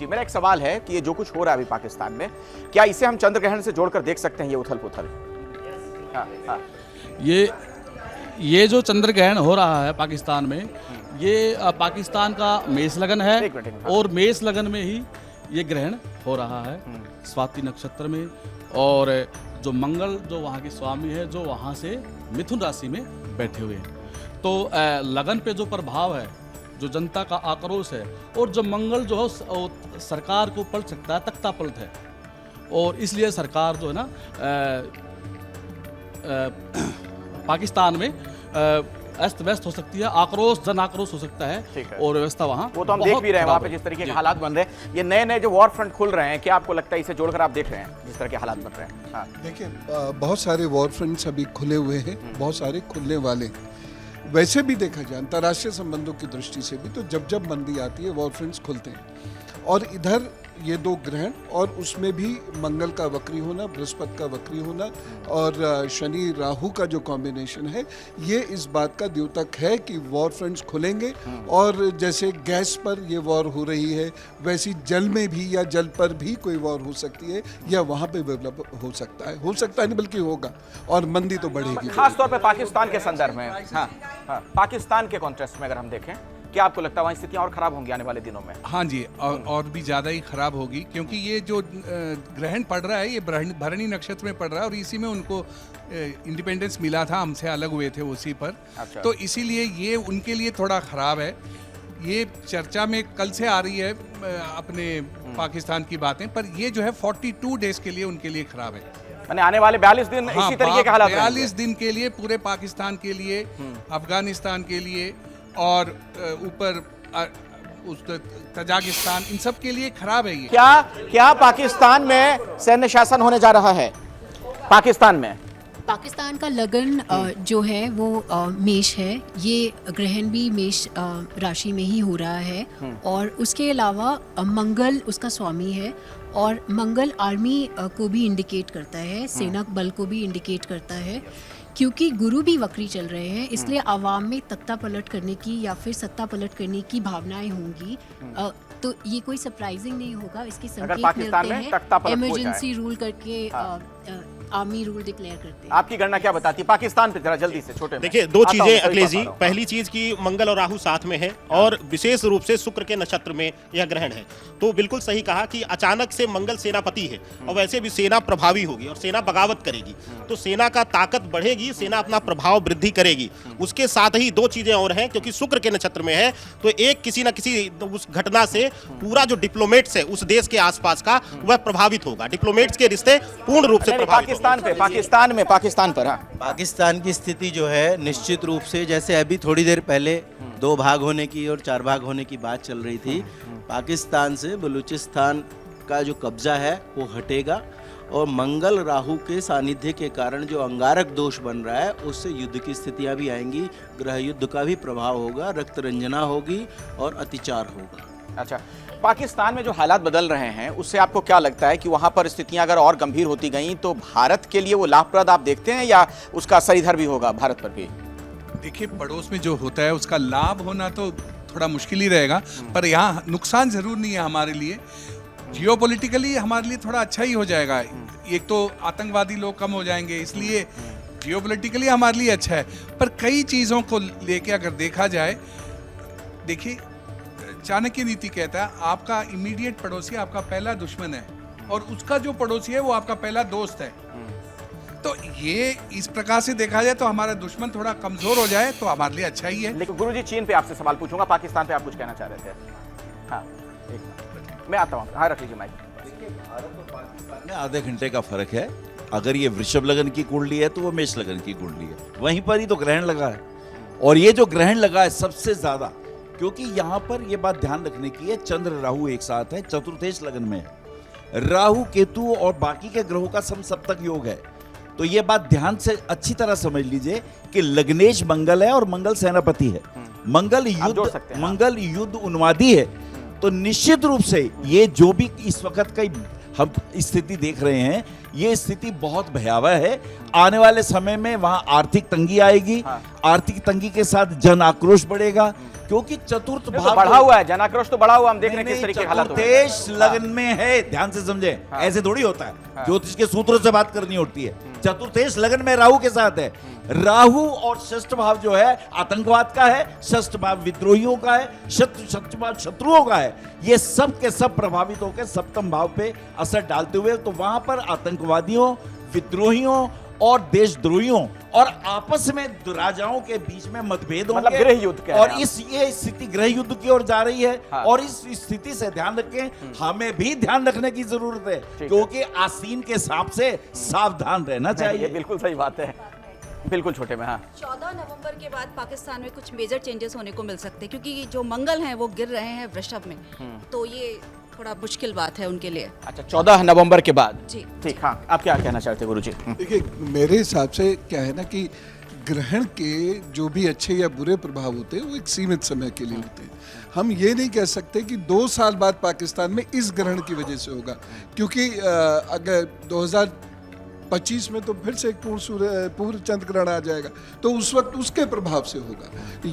मेरा एक सवाल है कि ये जो कुछ हो रहा है अभी पाकिस्तान में, क्या इसे हम चंद्र ग्रहण से जोड़कर देख सकते हैं, ये उथल पुथल? हाँ। ये जो चंद्र ग्रहण हो रहा है पाकिस्तान में, ये पाकिस्तान का मेष लगन है और मेष लगन में ही ये ग्रहण हो रहा है, स्वाति नक्षत्र में। और जो मंगल जो वहाँ के स्वामी है, जो वहाँ से मिथुन राशि में बैठे हुए हैं, तो लगन पे जो प्रभाव है, जो जनता का आक्रोश है, और जो मंगल जो है सरकार को पलट सकता है, तख्ता पलट है। और इसलिए सरकार जो है ना पाकिस्तान में अस्त व्यस्त हो सकती है, आक्रोश, जन आक्रोश हो सकता है और व्यवस्था वहाँ, वो तो हम देख भी रहे हैं वहाँ पे जिस तरीके के हालात बन रहे हैं। ये नए नए जो वॉर फ्रंट खुल रहे हैं, क्या आपको लगता है इसे जोड़कर आप देख रहे हैं जिस तरह के हालात बन रहे हैं? हाँ। देखिए, बहुत सारे वॉर फ्रंट्स अभी खुले हुए हैं, बहुत सारे खुलने वाले हैं। वैसे भी देखा जाए अंतर्राष्ट्रीय संबंधों की दृष्टि से भी, तो जब जब मंदी आती है वॉर फ्रंट्स खुलते हैं। और इधर ये दो ग्रहण और उसमें भी मंगल का वक्री होना, बृहस्पति का वक्री होना और शनि राहु का जो कॉम्बिनेशन है, ये इस बात का द्योतक है कि वॉर फ्रंट्स खुलेंगे। और जैसे गैस पर ये वॉर हो रही है, वैसी जल में भी या जल पर भी कोई वॉर हो सकती है या वहाँ पे डेवलप हो सकता है नहीं बल्कि होगा, और मंदी तो बढ़ेगी। खासतौर पर पाकिस्तान के संदर्भ में, हाँ, पाकिस्तान के कॉन्टेक्स्ट में अगर हम देखें, क्या आपको लगता है वहाँ स्थितियाँ और खराब होंगी आने वाले दिनों में? हाँ जी, और भी ज़्यादा ही खराब होगी क्योंकि ये जो ग्रहण पड़ रहा है ये भरणी नक्षत्र में पड़ रहा है और इसी में उनको इंडिपेंडेंस मिला था, हमसे अलग हुए थे उसी पर। अच्छा। तो इसीलिए ये उनके लिए थोड़ा खराब है। ये चर्चा में कल से आ रही है अपने पाकिस्तान की बातें, पर ये जो है 42 डेज के लिए उनके लिए खराब है। यानी आने वाले 42 दिन इसी तरीके के हालात 42 दिन के लिए पूरे पाकिस्तान के लिए, अफगानिस्तान के लिए और ऊपर तजाकिस्तान, इन सब के लिए खराब है ये। क्या पाकिस्तान में सैन्य शासन होने जा रहा है? पाकिस्तान का लगन जो है वो मेष है। ये ग्रहण भी मेष राशि में ही हो रहा है और उसके अलावा मंगल उसका स्वामी है और मंगल आर्मी को भी इंडिकेट करता है, सेना बल को भी इंडिकेट करता है। क्योंकि गुरु भी वक्री चल रहे हैं, इसलिए आवाम में तख्ता पलट करने की या फिर सत्ता पलट करने की भावनाएं होंगी। तो ये कोई सरप्राइजिंग नहीं होगा। इसके संकेत मिलते हैं, इमरजेंसी रूल करके आर्मी रूल डिक्लेयर करते हैं। आपकी गणना क्या बताती है पाकिस्तान पे? जरा जल्दी से छोटे। देखिए, दो चीजें अखिलेश जी। पहली चीज कि मंगल और राहु साथ में है और विशेष रूप से शुक्र के नक्षत्र में यह ग्रहण है। तो बिल्कुल सही कहा कि अचानक से मंगल सेनापति है और वैसे भी सेना प्रभावी होगी और सेना बगावत करेगी, तो सेना का ताकत बढ़ेगी, सेना अपना प्रभाव वृद्धि करेगी। उसके साथ ही दो चीजें और हैं, क्योंकि शुक्र के नक्षत्र में है तो एक किसी न किसी उस घटना से पूरा जो डिप्लोमेट्स है उस देश के आसपास का वह प्रभावित होगा। डिप्लोमेट्स के रिश्ते पूर्ण रूप से प्रभावित होंगे। पाकिस्तान पर हाँ, पाकिस्तान की स्थिति जो है निश्चित रूप से, जैसे अभी थोड़ी देर पहले 2 भाग होने की और 4 भाग होने की बात चल रही थी, पाकिस्तान से बलूचिस्तान का जो कब्जा है वो हटेगा और मंगल राहु के सानिध्य के कारण जो अंगारक दोष बन रहा है उससे युद्ध की स्थितियां भी आएंगी, ग्रह युद्ध का भी प्रभाव होगा, रक्त रंजना होगी और अतिचार होगा। अच्छा, पाकिस्तान में जो हालात बदल रहे हैं उससे आपको क्या लगता है कि वहां पर स्थितियां अगर और गंभीर होती गई तो भारत के लिए वो लाभप्रद आप देखते हैं या उसका असर इधर भी होगा भारत पर भी? देखिए, पड़ोस में जो होता है उसका लाभ होना तो थोड़ा मुश्किल ही रहेगा, पर यहाँ नुकसान जरूर नहीं है हमारे लिए। जियोपॉलिटिकली हमारे लिए थोड़ा अच्छा ही हो जाएगा। एक तो आतंकवादी लोग कम हो जाएंगे, इसलिए जियोपॉलिटिकली हमारे लिए अच्छा है। पर कई चीज़ों को लेके अगर देखा जाए, देखिए चाणक्य नीति कहता है आपका इमीडिएट पड़ोसी आपका पहला दुश्मन है और उसका जो पड़ोसी है वो आपका पहला दोस्त है। तो ये इस प्रकार से देखा जाए तो हमारा दुश्मन थोड़ा कमजोर हो जाए तो हमारे लिए अच्छा ही है। लेकिन गुरुजी, चीन पे आपसे सवाल पूछूंगा, पाकिस्तान पे आप कुछ कहना चाह रहे थे? हाँ, मैं आता हूँ। हाँ, रख लीजिए माइक। में आधे घंटे का फर्क है। अगर ये वृषभ लगन की कुंडली है तो वो मेष लगन की कुंडली है, वहीं पर ही तो ग्रहण लगा है। और ये जो ग्रहण लगा है सबसे ज्यादा, क्योंकि यहाँ पर ये बात ध्यान रखने की है, चंद्र राहु एक साथ है, चतुर्थेश लगन में है, राहु केतु और बाकी के ग्रहों का सप्तक योग है। तो ये बात ध्यान से अच्छी तरह समझ लीजिए कि लग्नेश मंगल है और मंगल सेनापति है, मंगल युद्ध उन्मादी है। तो निश्चित रूप से ये जो भी इस वक्त का हम स्थिति देख रहे हैं, ये स्थिति बहुत भयावह है। आने वाले समय में वहां आर्थिक तंगी आएगी, आर्थिक तंगी के साथ जन आक्रोश बढ़ेगा, क्योंकि चतुर्थ भाव बढ़ा हुआ है, जन आक्रोश तो बढ़ा हुआ, हम देख रहे हैं किस तरीके के हालात हो रहे हैं। चतुर्थेश लगन में है, ध्यान से समझे, ऐसे थोड़ी होता है, ज्योतिष के सूत्रों से बात करनी होती है। चतुर्थेश लगन में राहु के साथ है, राहु और षष्ठ भाव जो है आतंकवाद का है, षष्ठ भाव विद्रोहियों का है, षष्ठ भाव शत्रुओं का है। ये सब के सब प्रभावित होकर सप्तम भाव पे असर डालते हुए तो वहां पर आतंकवादियों, विद्रोहियों और देशद्रोहियों और आपस में राजाओं के बीच में मतभेद होंगे, मतलब गृह युद्ध और ये स्थिति गृह युद्ध की ओर जा रही है। और इस स्थिति से ध्यान रखें, हमें भी ध्यान रखने की जरूरत है, क्योंकि आसीन के सांप से सावधान रहना चाहिए। बिल्कुल सही बात है, बिल्कुल छोटे में। हाँ, 14 नवंबर के बाद पाकिस्तान में कुछ मेजर चेंजेस होने को मिल सकते हैं, क्योंकि जो मंगल हैं वो गिर रहे हैं वृषभ में, तो ये थोड़ा मुश्किल बात है उनके लिए। अच्छा, 14 नवंबर के बाद। जी ठीक। हाँ, आप क्या कहना चाहते हैं गुरुजी? देखिए, मेरे हिसाब से क्या है ना कि ग्रहण के जो भी अच्छे या बुरे प्रभाव होते हैं वो एक सीमित समय के लिए होते हैं। हम ये नहीं कह सकते कि 2 साल बाद पाकिस्तान में इस ग्रहण की वजह से होगा, क्योंकि अगर 2025 में तो फिर से एक पूर्ण चंद्र ग्रहण आ जाएगा, तो उस वक्त उसके प्रभाव से होगा।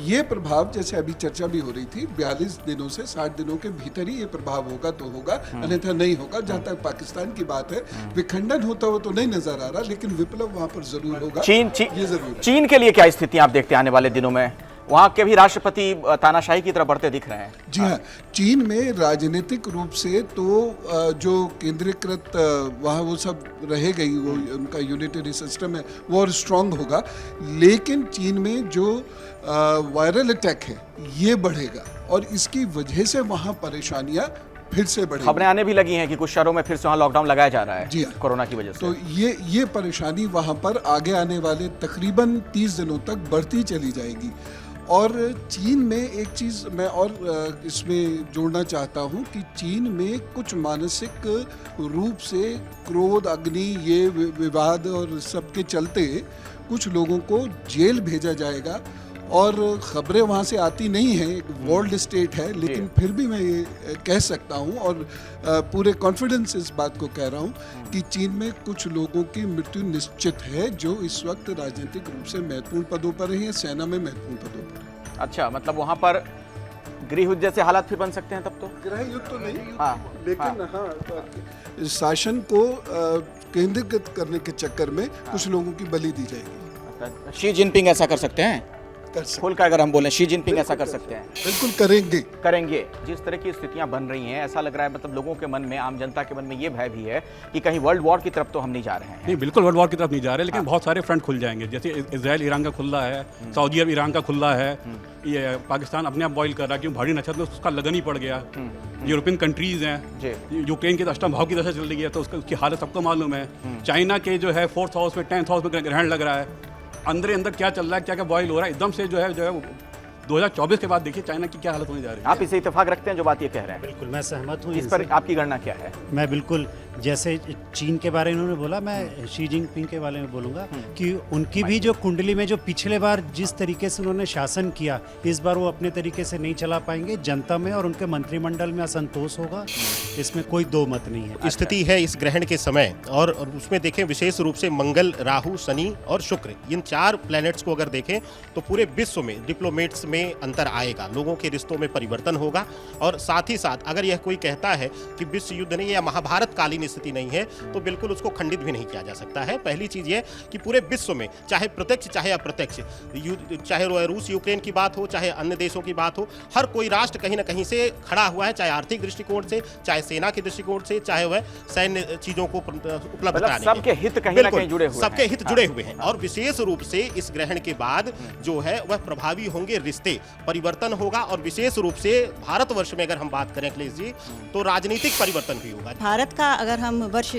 ये प्रभाव, जैसे अभी चर्चा भी हो रही थी, 42 दिनों से 60 दिनों के भीतर ही ये प्रभाव होगा तो होगा, अन्यथा नहीं होगा। जहाँ तक पाकिस्तान की बात है, विखंडन होता हुआ तो नहीं नजर आ रहा, लेकिन विप्लव वहाँ पर जरूर होगा। ये जरूर है। चीन के लिए क्या स्थिति आप देखते हैं आने वाले दिनों में? वहाँ के भी राष्ट्रपति तानाशाही की तरफ बढ़ते दिख रहे हैं। जी हाँ, चीन में राजनीतिक रूप से तो जो केंद्रीकृत वहाँ वो सब रहेगा ही, वो उनका यूनिटरी सिस्टम है वो और स्ट्रांग होगा, लेकिन चीन में जो वायरल अटैक है ये बढ़ेगा और इसकी वजह से वहाँ परेशानियाँ फिर से बढ़ेगी। खबरें आने भी लगी हैं कि कुछ शहरों में फिर से वहाँ लॉकडाउन लगाया जा रहा है। जी कोरोना की वजह से। तो ये परेशानी वहाँ पर आगे आने वाले तकरीबन 30 दिनों तक बढ़ती चली जाएगी। और चीन में एक चीज़ मैं और इसमें जोड़ना चाहता हूँ कि चीन में कुछ मानसिक रूप से क्रोध, अग्नि, ये विवाद और सबके चलते कुछ लोगों को जेल भेजा जाएगा। और ख़बरें वहाँ से आती नहीं हैं, एक वर्ल्ड स्टेट है, लेकिन फिर भी मैं ये कह सकता हूँ और पूरे कॉन्फिडेंस इस बात को कह रहा हूँ कि चीन में कुछ लोगों की मृत्यु निश्चित है जो इस वक्त राजनीतिक रूप से महत्वपूर्ण पदों पर हैं, सेना में महत्वपूर्ण पदों पर हैं। अच्छा, मतलब वहाँ पर गृह युद्ध जैसे हालात फिर बन सकते हैं तब तो? गृह युद्ध तो नहीं, लेकिन शासन को केंद्रीकृत करने के चक्कर में कुछ लोगों की बलि दी जाएगी। शी जिनपिंग ऐसा कर सकते हैं? कर सकते खुलकर अगर हम बोलें शी जिनपिंग ऐसा कर सकते हैं? बिल्कुल करेंगे। जिस तरह की स्थितियां बन रही हैं, ऐसा लग रहा है मतलब लोगों के मन में, आम जनता के मन में ये भय भी है कि कहीं वर्ल्ड वॉर की तरफ तो हम नहीं जा रहे हैं। नहीं, बिल्कुल वर्ल्ड वॉर की तरफ नहीं जा रहे, लेकिन बहुत सारे फ्रंट खुल जाएंगे। जैसे इजराइल ईरान का खुला है, सऊदी अरब ईरान का खुला है, ये पाकिस्तान अपने आप बॉयल कर रहा है क्यों भारी नक्षत्र में उसका लगन ही पड़ गया। यूरोपियन कंट्रीज हैं, यूक्रेन की अष्टम भाव की दशा चल रही है तो उसकी हालत सबको मालूम है। चाइना के जो है 4th हाउस में 10th हाउस में ग्रहण लग रहा है। अंदर क्या चल रहा है, क्या क्या बॉयल हो रहा है, एकदम से जो है 2024 के बाद देखिए चाइना की क्या हालत होने जा रही है। आप इसे इत्तेफाक रखते हैं जो बात ये कह रहे हैं? बिल्कुल मैं सहमत हूँ। इस पर आपकी गणना क्या है? मैं बिल्कुल, जैसे चीन के बारे में उन्होंने बोला, मैं शी जिनपिंग के बारे में बोलूँगा कि उनकी भी जो कुंडली में जो पिछले बार जिस तरीके से उन्होंने शासन किया, इस बार वो अपने तरीके से नहीं चला पाएंगे। जनता में और उनके मंत्रिमंडल में असंतोष होगा, इसमें कोई दो मत नहीं है। स्थिति है इस ग्रहण के समय, और उसमें देखें विशेष रूप से मंगल, राहु, शनि और शुक्र, इन 4 प्लैनेट्स को अगर देखें तो पूरे विश्व में डिप्लोमेट्स में अंतर आएगा, लोगों के रिश्तों में परिवर्तन होगा। और साथ ही साथ अगर यह कोई कहता है कि विश्व युद्ध नहीं या महाभारत कालीन स्थिति नहीं है तो बिल्कुल उसको खंडित भी नहीं किया जा सकता है। पहली चीज ये कि पूरे विश्व में चाहे प्रत्यक्ष चाहे अप्रत्यक्ष, चाहे रूस यूक्रेन की बात हो, चाहे अन्य देशों की बात हो, हर कोई राष्ट्र कहीं ना कहीं से खड़ा हुआ है, चाहे आर्थिक दृष्टिकोण से, चाहे सेना के दृष्टिकोण से, चाहे वह सैन्य चीजों को उपलब्ध कराने, सबके हित कहीं ना कहीं जुड़े हुए हैं। सबके हित जुड़े हुए हैं। और विशेष रूप से इस ग्रहण के बाद जो है वह प्रभावी होंगे रिश्ते, परिवर्तन होगा। और विशेष रूप से भारतवर्ष में अगर हम बात करें अखिलेश जी, तो राजनीतिक परिवर्तन भी होगा। भारत का अगर हम वर्ष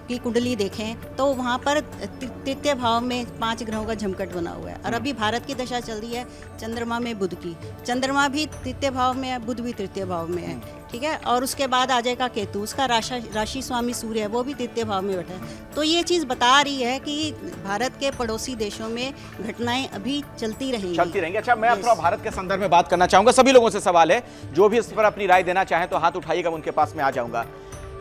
की कुंडली देखें तो वहाँ पर तृतीय भाव में 5 ग्रहों का झमकट बना हुआ है। और अभी भारत की दशा चल रही है चंद्रमा में बुध की, चंद्रमा भी तृतीय भाव में है, बुध भी तृतीय भाव में है, ठीक है। और उसके बाद आ जाएगा केतु, उसका राशि स्वामी सूर्य है, वो भी तृतीय भाव में बैठा है। तो ये चीज़ बता रही है कि भारत के पड़ोसी देशों में घटनाएं अभी चलती रहेंगी। अच्छा, मैं थोड़ा भारत के संदर्भ में बात करना चाहूंगा। सभी लोगों से सवाल है, जो भी इस पर अपनी राय देना चाहें तो हाथ उठाइएगा, उनके पास में आ जाऊंगा।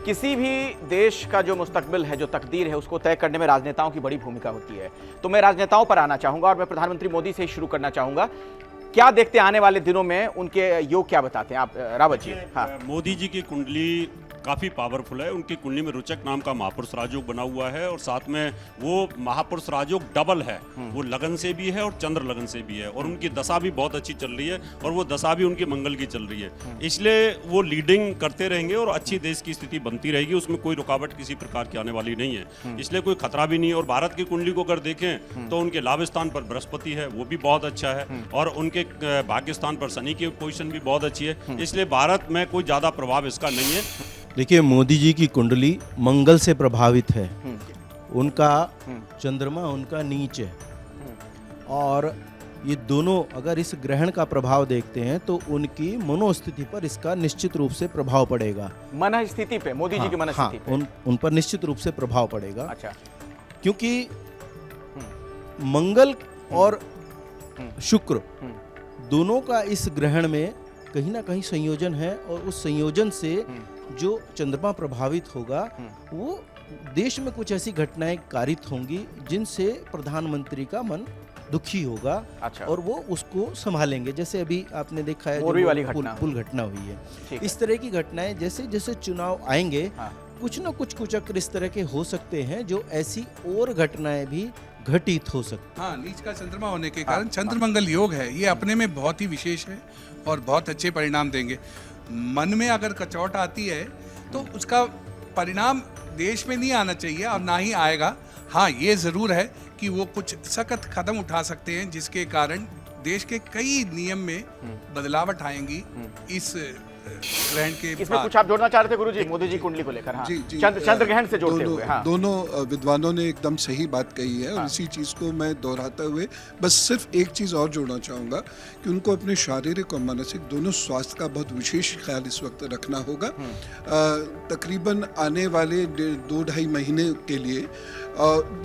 किसी भी देश का जो मुस्तकबिल है, जो तकदीर है, उसको तय करने में राजनेताओं की बड़ी भूमिका होती है। तो मैं राजनेताओं पर आना चाहूंगा और मैं प्रधानमंत्री मोदी से ही शुरू करना चाहूंगा। क्या देखते हैं आने वाले दिनों में, उनके योग क्या बताते हैं आप, रावत जी? हाँ, मोदी जी की कुंडली काफ़ी पावरफुल है। उनकी कुंडली में रुचक नाम का महापुरुष राजयोग बना हुआ है और साथ में वो महापुरुष राजयोग डबल है, वो लगन से भी है और चंद्र लगन से भी है। और उनकी दशा भी बहुत अच्छी चल रही है और वो दशा भी उनकी मंगल की चल रही है, इसलिए वो लीडिंग करते रहेंगे और अच्छी देश की स्थिति बनती रहेगी। उसमें कोई रुकावट किसी प्रकार की आने वाली नहीं है, इसलिए कोई खतरा भी नहीं है। और भारत की कुंडली को अगर देखें तो उनके लाभ स्थान पर बृहस्पति है, वो भी बहुत अच्छा है, और उनके भाग्य स्थान पर शनि की पोजीशन भी बहुत अच्छी है, इसलिए भारत में कोई ज़्यादा प्रभाव इसका नहीं है। देखिए, मोदी जी की कुंडली मंगल से प्रभावित है, उनका चंद्रमा उनका नीच है, और ये दोनों अगर इस ग्रहण का प्रभाव देखते हैं तो उनकी मनोस्थिति पर इसका निश्चित रूप से प्रभाव पड़ेगा। मनस्थिति पे, मोदी जी की मनस्थिति पे उन पर निश्चित रूप से प्रभाव पड़ेगा। अच्छा, क्योंकि मंगल और शुक्र दोनों का इस ग्रहण में कहीं ना कहीं संयोजन है, और उस संयोजन से जो चंद्रमा प्रभावित होगा वो देश में कुछ ऐसी घटनाएं कारित होंगी जिनसे प्रधानमंत्री का मन दुखी होगा। अच्छा। और वो उसको संभालेंगे। जैसे अभी आपने देखा है पुल घटना हुई है, इस तरह की घटनाएं जैसे जैसे चुनाव आएंगे कुछ न कुछ कुचक्र इस तरह के हो सकते हैं जो ऐसी और घटनाएं भी घटित हो सकती। हाँ, नीच का चंद्रमा होने के कारण चंद्र मंगल योग है, ये अपने में बहुत ही विशेष है और बहुत अच्छे परिणाम देंगे। मन में अगर कचौट आती है तो उसका परिणाम देश में नहीं आना चाहिए और ना ही आएगा। हाँ, ये ज़रूर है कि वो कुछ सख्त कदम उठा सकते हैं जिसके कारण देश के कई नियम में बदलावट आएंगी इस ग्रहण के। इसमें कुछ आप जोड़ना चाह रहे थे गुरुजी, मोदी जी कुंडली को लेकर? हाँ, चंद्र ग्रहण से जोड़ते हुए। हाँ, दोनों विद्वानों ने एकदम सही बात कही है। और इसी चीज़ को मैं दोहराते हुए बस सिर्फ एक चीज़ और जोड़ना चाहूँगा कि उनको अपने शारीरिक और मानसिक दोनों स्वास्थ्य का बहुत विशेष ख्याल इस वक्त रखना होगा। तकरीबन आने वाले 2-2.5 महीने के लिए,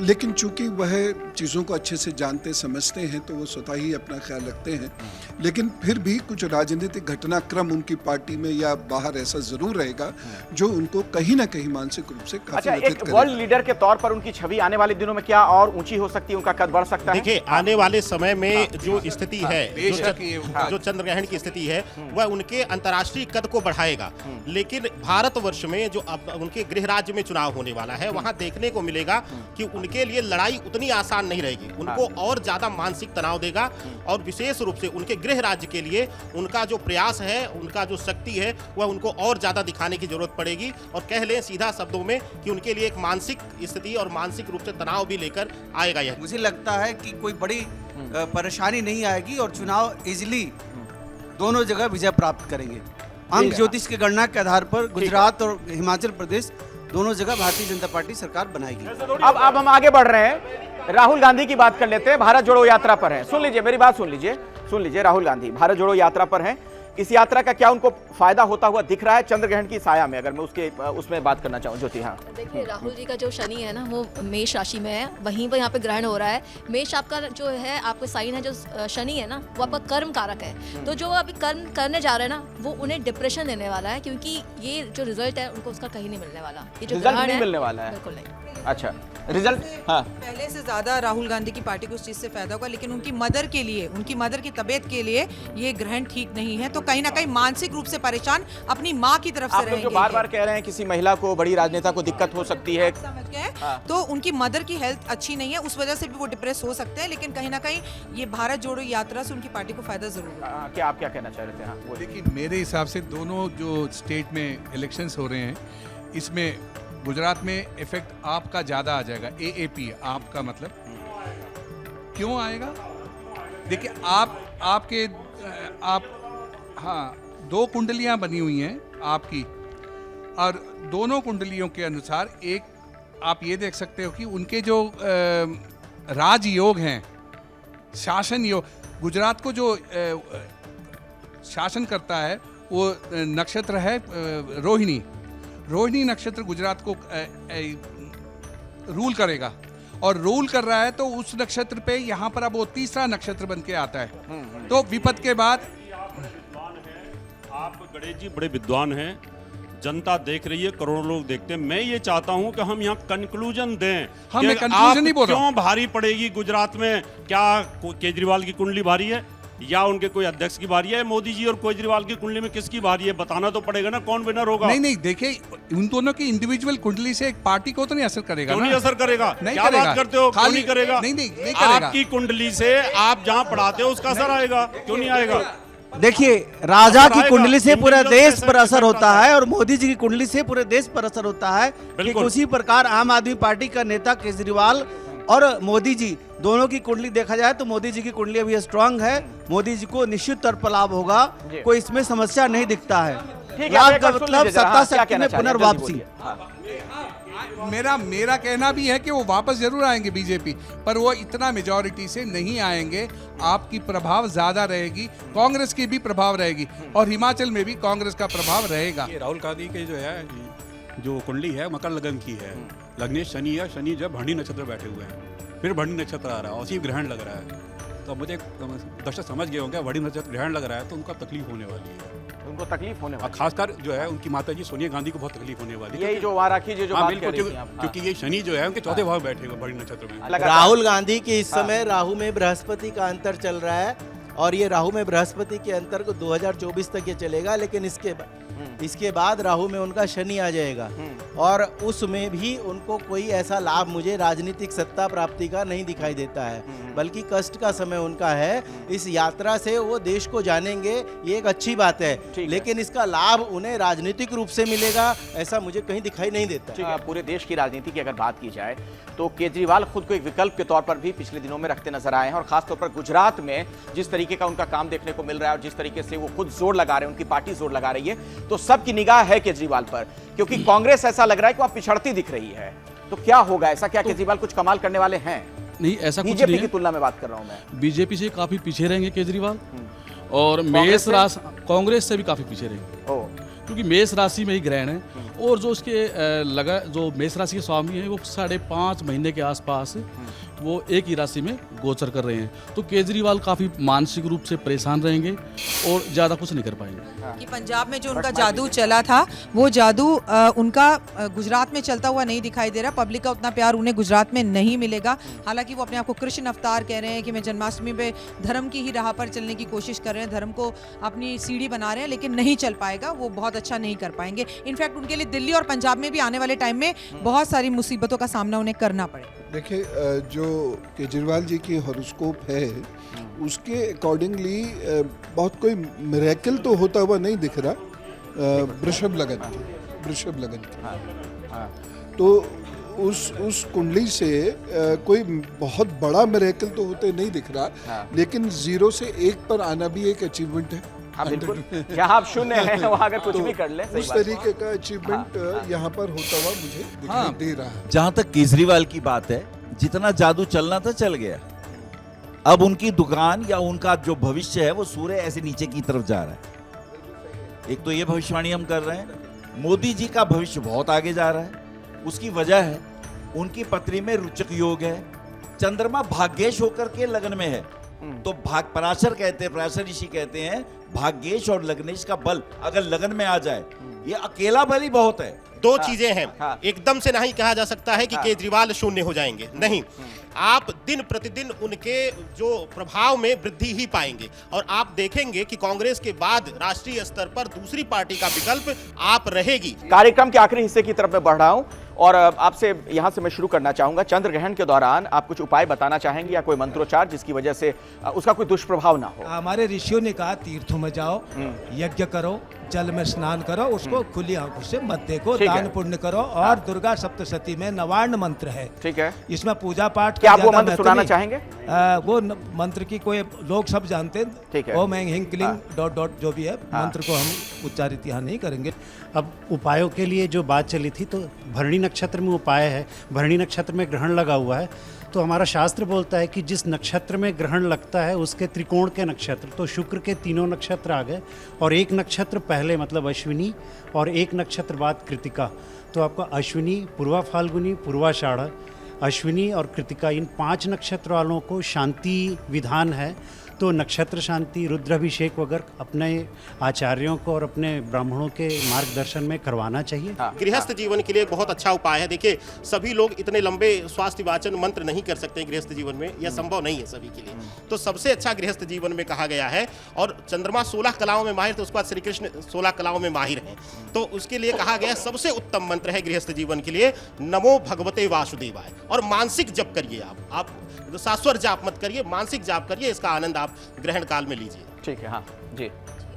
लेकिन चूंकि वह चीज़ों को अच्छे से जानते समझते हैं तो वो स्वतः ही अपना ख्याल रखते हैं। लेकिन फिर भी कुछ राजनीतिक घटनाक्रम उनकी पार्टी पार्टी में या बाहर ऐसा जरूर रहेगा जो उनको कहीं ना कहीं मानसिक रूप से काफी अच्छा, व्यथित एक करेगा। वर्ल्ड लीडर के तौर पर उनकी छवि आने वाले दिनों में क्या और ऊंची हो सकती है, उनका कद बढ़ सकता है? देखिए, आने वाले समय में जो स्थिति है, बेशक जो चंद्र ग्रहण की स्थिति है, वह उनके अंतर्राष्ट्रीय कद को बढ़ाएगा। लेकिन भारतवर्ष में जो अब उनके गृह राज्य में चुनाव होने वाला है, वहां देखने को मिलेगा कि उनके लिए लड़ाई उतनी आसान नहीं रहेगी, उनको और ज्यादा मानसिक तनाव देगा। और विशेष रूप से उनके गृह राज्य के लिए उनका जो प्रयास है, उनका जो शक्ति है, वह उनको और ज्यादा दिखाने की जरूरत पड़ेगी। और कह लें सीधा शब्दों में कि उनके लिए एक मानसिक स्थिति और मानसिक रूप से तनाव भी लेकर आएगा। यह मुझे लगता है कि कोई बड़ी परेशानी नहीं आएगी और चुनाव इजिली दोनों जगह विजय प्राप्त करेंगे। अंक ज्योतिष की गणना के आधार पर गुजरात और हिमाचल प्रदेश दोनों जगह भारतीय जनता पार्टी सरकार बनाएगी। अब हम आगे बढ़ रहे हैं, राहुल गांधी की बात कर लेते हैं। भारत जोड़ो यात्रा पर हैं, सुन लीजिए मेरी बात, सुन लीजिए। राहुल गांधी भारत जोड़ो यात्रा पर हैं। इस यात्रा का क्या उनको फायदा होता हुआ दिख रहा है चंद्र ग्रहण की साया में, अगर मैं उसमें बात करना चाहूँ ज्योति? हाँ, देखिए, राहुल जी का जो शनि है ना, वो मेष राशि में है, वहीं पर यहाँ पे ग्रहण हो रहा है। मेष आपका जो है, आपका साइन है, जो शनि है ना, वो आपका कर्म कारक है। तो जो अभी कर्म करने जा रहे हैं ना, वो उन्हें डिप्रेशन देने वाला है, क्योंकि ये जो रिजल्ट है उनको उसका कहीं नहीं मिलने वाला। ये जो रिजल्ट नहीं मिलने वाला है, बिल्कुल नहीं। अच्छा, रिजल्ट हाँ, पहले से ज्यादा राहुल गांधी की पार्टी को उस चीज से फायदा होगा, लेकिन उनकी मदर के लिए, उनकी मदर की तबीयत के लिए ये ग्रहण ठीक नहीं है। तो कहीं ना कहीं मानसिक रूप से परेशान अपनी माँ की तरफ से आप लोग रहेंगे। जो बार बार कह रहे हैं किसी महिला को, बड़ी राजनेता को दिक्कत हो सकती है, समझ गए? तो उनकी मदर की हेल्थ अच्छी नहीं है, उस वजह से भी वो डिप्रेस हो सकते हैं। लेकिन कहीं ना कहीं ये भारत जोड़ो यात्रा से उनकी पार्टी को फायदा जरूर होगा। क्या आप क्या कहना चाह रहे थे? हाँ, लेकिन मेरे हिसाब से दोनों जो स्टेट में इलेक्शंस हो रहे हैं, इसमें गुजरात में इफेक्ट आपका ज़्यादा आ जाएगा। AAP आपका मतलब क्यों आएगा? देखिए, आप हाँ, 2 कुंडलियां बनी हुई हैं आपकी, और दोनों कुंडलियों के अनुसार एक आप ये देख सकते हो कि उनके जो राजयोग हैं, शासन योग, गुजरात को जो शासन करता है वो नक्षत्र है रोहिणी। रोहिणी नक्षत्र गुजरात को रूल करेगा, और रूल कर रहा है, तो उस नक्षत्र पे यहाँ पर अब वो तीसरा नक्षत्र बन के आता है। तो विपद के बाद आप गणेश जी बड़े विद्वान हैं, जनता देख रही है, करोड़ों लोग देखते हैं। मैं ये चाहता हूं कि हम यहाँ कंक्लूजन दें। हाँ, मैं कंक्लूजन नहीं बोल रहा हूं। क्यों भारी पड़ेगी गुजरात में? क्या केजरीवाल की कुंडली भारी है, या उनके कोई अध्यक्ष की बारी है? मोदी जी और केजरीवाल की कुंडली में किसकी बारी है? बताना तो पड़ेगा ना, कौन विनर होगा। नहीं, देखिए, उन दोनों की इंडिविजुअल कुंडली से एक पार्टी को तो नहीं असर करेगा। क्यों नहीं असर करेगा? नहीं क्या करेगा। बात करते हो? क्यों नहीं करेगा? नहीं करेगा। आपकी कुंडली से आप जहां पढ़ाते हो उसका असर आएगा, क्यों नहीं आएगा? देखिए, राजा की कुंडली से पूरे देश पर असर होता है, और मोदी जी की कुंडली से पूरे देश पर असर होता है। ठीक उसी प्रकार आम आदमी पार्टी का नेता केजरीवाल और मोदी जी दोनों की कुंडली देखा जाए तो मोदी जी की कुंडली अभी स्ट्रांग है। मोदी जी को निश्चित तौर पर लाभ होगा, कोई इसमें समस्या नहीं दिखता है। लाभ का मतलब सत्ता शक्ति में पुनर्वापसी। मेरा कहना भी है कि वो वापस जरूर आएंगे बीजेपी, पर वो इतना मेजॉरिटी से नहीं आएंगे। आपकी प्रभाव ज्यादा रहेगी, कांग्रेस की भी प्रभाव रहेगी, और हिमाचल में भी कांग्रेस का प्रभाव रहेगा। राहुल गांधी के जो है, जो कुंडली है मकर लगन की है, लग्न शनि है, शनि जब भरणी नक्षत्र बैठे हुए हैं, फिर भरणी नक्षत्र आ रहा है और सिर्फ ग्रहण लग रहा है। तो मुझे दर्शक समझ गए होंगे, भरणी नक्षत्र ग्रहण लग रहा है तो उनका तकलीफ होने वाली है। उनको तकलीफ होने वाली है, खासकर जो है उनकी माता जी सोनिया गांधी को बहुत तकलीफ होने वाली है। यही जो वहाँ रखी जो बात कर रही थी आप। क्योंकि ये शनि जो है उनके चौथे भाव बैठे हुए भरणी नक्षत्र में। राहुल गांधी के इस समय राहु में बृहस्पति का अंतर चल रहा है, और ये राहु में बृहस्पति के अंतर को 2024 तक ये चलेगा। लेकिन इसके बाद राहु में उनका शनि आ जाएगा, और उसमें भी उनको कोई ऐसा लाभ मुझे राजनीतिक सत्ता प्राप्ति का नहीं दिखाई देता है, बल्कि कष्ट का समय उनका है। इस यात्रा से वो देश को जानेंगे, ये एक अच्छी बात है, लेकिन इसका लाभ उन्हें राजनीतिक रूप से मिलेगा ऐसा मुझे कहीं दिखाई नहीं देता। पूरे देश की राजनीति की अगर बात की जाए तो केजरीवाल खुद को एक विकल्प के तौर पर भी पिछले दिनों में रखते नजर आए हैं, और खासतौर पर गुजरात में जिस तरीके का उनका काम देखने को मिल रहा है और जिस तरीके से वो खुद जोर लगा रहे हैं, उनकी पार्टी जोर लगा रही है, तो सबकी निगाह है केजरीवाल पर, क्योंकि कांग्रेस ऐसा लग रहा है कि वह पिछड़ती दिख रही है। तो क्या होगा ऐसा? क्या केजरीवाल कुछ कमाल करने वाले हैं? नहीं, ऐसा कुछ नहीं बीजेपी है। की तुलना में बात कर रहा हूं मैं। बीजेपी से काफी पीछे रहेंगे केजरीवाल, और मेष राशि कांग्रेस से भी काफी पीछे रहेंगे, क्योंकि मेष राशि में ही ग्रहण है। और जो उसके जो मेष राशि के स्वामी है वो 5.5 महीने के आसपास वो एक ही राशि में गोचर कर रहे हैं। तो केजरीवाल काफ़ी मानसिक रूप से परेशान रहेंगे और ज़्यादा कुछ नहीं कर पाएंगे। कि पंजाब में जो उनका जादू चला था वो जादू उनका गुजरात में चलता हुआ नहीं दिखाई दे रहा। पब्लिक का उतना प्यार उन्हें गुजरात में नहीं मिलेगा। हालांकि वो अपने आप को कृष्ण अवतार कह रहे हैं कि मैं जन्माष्टमी पे धर्म की ही राह पर चलने की कोशिश कर रहे हैं, धर्म को अपनी सीढ़ी बना रहे हैं, लेकिन नहीं चल पाएगा, वो बहुत अच्छा नहीं कर पाएंगे। इनफैक्ट उनके लिए दिल्ली और पंजाब में भी आने वाले टाइम में बहुत सारी मुसीबतों का सामना उन्हें करना पड़ेगा। देखिए, जो केजरीवाल जी की हॉरोस्कोप है उसके अकॉर्डिंगली बहुत कोई मिरेकल तो होता हुआ नहीं दिख रहा। वृषभ लगन की तो उस कुंडली से कोई बहुत बड़ा मिरेकल तो होते नहीं दिख रहा, लेकिन 0 से 1 पर आना भी एक अचीवमेंट है। हाँ बिल्कुल, यहाँ आप शून्य हैं, वहाँ अगर कुछ भी कर लें, उस तरीके का अचीवमेंट यहाँ पर होता हुआ मुझे दिखाई दे रहा है। जहां तक केजरीवाल की बात है, जितना जादू चलना था चल गया। अब उनकी दुकान या उनका जो भविष्य है वो सूर्य ऐसे नीचे की तरफ जा रहा है। एक तो ये भविष्यवाणी हम कर रहे हैं। मोदी जी का भविष्य बहुत आगे जा रहा है। उसकी वजह है उनकी पत्री में रुचक योग है। चंद्रमा भाग्येश होकर के लगन में है, तो पराशर ऋषि कहते हैं भाग्येश और लग्नेश का बल अगर लगन में आ जाए, ये अकेला बल ही बहुत है। दो चीजें हैं, एकदम से नहीं कहा जा सकता है कि केजरीवाल शून्य हो जाएंगे, नहीं। आप दिन प्रतिदिन उनके जो प्रभाव में वृद्धि ही पाएंगे और आप देखेंगे कि कांग्रेस के बाद राष्ट्रीय स्तर पर दूसरी पार्टी का विकल्प आप रहेगी। कार्यक्रम के आखिरी हिस्से की तरफ मैं बढ़ रहा हूं और आपसे यहां से मैं शुरू करना चाहूंगा। चंद्र ग्रहण के दौरान आप कुछ उपाय बताना चाहेंगे या कोई मंत्रोच्चार जिसकी वजह से उसका कोई दुष्प्रभाव ना हो? हमारे ऋषियों ने कहा तीर्थों में जाओ, यज्ञ करो, जल में स्नान करो, उसको खुली आंखों से मत देखो, दान पुण्य करो। और दुर्गा सप्तशती में नवार्ण मंत्र है, ठीक है, इसमें पूजा पाठ क्या आप वो मंत्र सुनाना चाहेंगे? वो मंत्र की कोई लोग सब जानते हैं, ठीक है। ओम ऐं ह्रीं क्लीं ... जो भी है मंत्र को हम उच्चारित यहाँ नहीं करेंगे। अब उपायों के लिए जो बात चली थी, तो भरणी नक्षत्र में उपाय है। भरणी नक्षत्र में ग्रहण लगा हुआ है, तो हमारा शास्त्र बोलता है कि जिस नक्षत्र में ग्रहण लगता है उसके त्रिकोण के नक्षत्र, तो शुक्र के 3 नक्षत्र आ गए और एक नक्षत्र पहले मतलब अश्विनी और एक नक्षत्र बाद कृतिका। तो आपका अश्विनी, पूर्वा फाल्गुनी, पूर्वाषाढ़, अश्विनी और कृतिका, इन 5 नक्षत्र वालों को शांति विधान है। तो नक्षत्र शांति, रुद्राभिषेक वगैरह अपने आचार्यों को और अपने ब्राह्मणों के मार्गदर्शन में करवाना चाहिए। गृहस्थ जीवन के लिए एक बहुत अच्छा उपाय है। देखिए, सभी लोग इतने लंबे स्वास्थ्य वाचन मंत्र नहीं कर सकते गृहस्थ जीवन में, यह संभव नहीं है सभी के लिए। तो सबसे अच्छा गृहस्थ जीवन में कहा गया है, और चंद्रमा 16 कलाओं में माहिर, तो उसके बाद श्री कृष्ण 16 कलाओं में माहिर हैं, तो उसके लिए कहा गया सबसे उत्तम मंत्र है गृहस्थ जीवन के लिए नमो भगवते वासुदेवाय। और मानसिक जप करिए, आप शाश्वत जाप मत करिए, मानसिक जाप करिए, इसका आनंद आप ग्रहण काल में लीजिए। ठीक है, हाँ जी।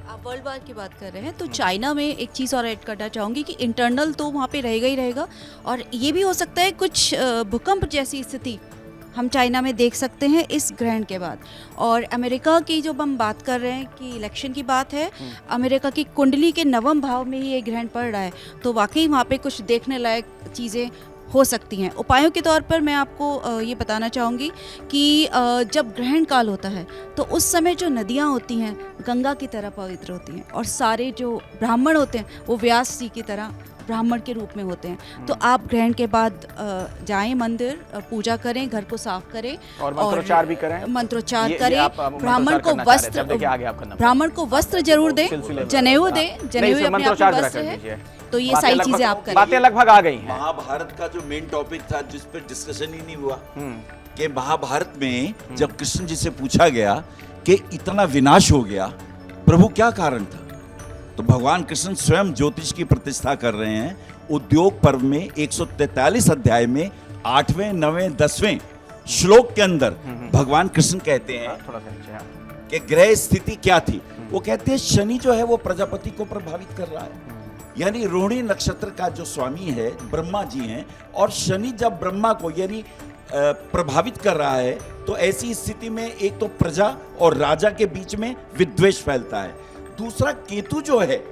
आप वर्ल्ड वार की बात कर रहे हैं, तो चाइना में एक चीज़ और ऐड करना चाहूँगी कि इंटरनल तो वहाँ पे रहेगा ही रहेगा, और ये भी हो सकता है कुछ भूकंप जैसी स्थिति हम चाइना में देख सकते हैं इस ग्रहण के बाद। और अमेरिका की जब हम बात कर रहे हैं कि इलेक्शन की बात है, अमेरिका की कुंडली के 9वें भाव में ही ये ग्रहण पड़ रहा है, तो वाकई वहाँ पे कुछ देखने लायक चीज़ें हो सकती हैं। उपायों के तौर पर मैं आपको ये बताना चाहूँगी कि जब ग्रहण काल होता है तो उस समय जो नदियाँ होती हैं गंगा की तरह पवित्र होती हैं, और सारे जो ब्राह्मण होते हैं वो व्यास जी की तरह ब्राह्मण के रूप में होते हैं। तो आप ग्रहण के बाद जाएं मंदिर, पूजा करें, घर को साफ करें और मंत्रोच्चार भी करें। मंत्रोच्चार करें, ब्राह्मण को वस्त्र जरूर दें, जनेऊ दें, जनेऊ अपने आप में वस्त्र है। तो ये सारी चीजें आप करें। बातें लगभग आ गई हैं। महाभारत का जो मेन टॉपिक था जिस पर डिस्कशन ही नहीं हुआ, कि महाभारत में जब कृष्ण जी से पूछा गया कि इतना विनाश हो गया, प्रभु क्या कारण था, तो भगवान कृष्ण स्वयं ज्योतिष की प्रतिष्ठा कर रहे हैं। उद्योग पर्व में 143 अध्याय में 8वें, 9वें, 10वें श्लोक के अंदर भगवान कृष्ण कहते हैं कि ग्रह स्थिति क्या थी। वो कहते हैं शनि जो है वो प्रजापति को प्रभावित कर रहा है, यानी रोहिणी नक्षत्र का जो स्वामी है ब्रह्मा जी हैं, और शनि जब ब्रह्मा को यानी प्रभावित कर रहा है, तो ऐसी स्थिति में एक तो प्रजा और राजा के बीच में विद्वेष फैलता है। दूसरा केतु जो है,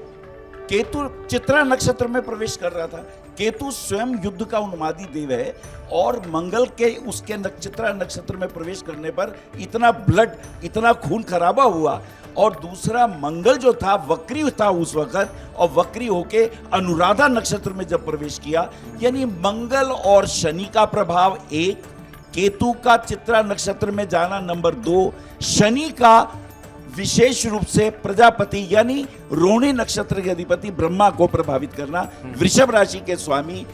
केतु चित्रा नक्षत्र में प्रवेश कर रहा था। केतु स्वयं युद्ध का उन्मादी देव है, और मंगल के उसके चित्रा नक्षत्र में प्रवेश करने पर इतना ब्लड, इतना खून खराबा हुआ। और दूसरा मंगल जो था वक्री था उस वक्त, और वक्री होके अनुराधा नक्षत्र में जब प्रवेश किया, यानी मंगल और शनि का प्रभाव एक, केतु का चित्रा नक्षत्र में जाना नंबर 2, शनि का विशेष रूप से प्रजापति यानी रोहिणी नक्षत्र के अधिपति ब्रह्मा को प्रभावित करना, वृषभ राशि के स्वामी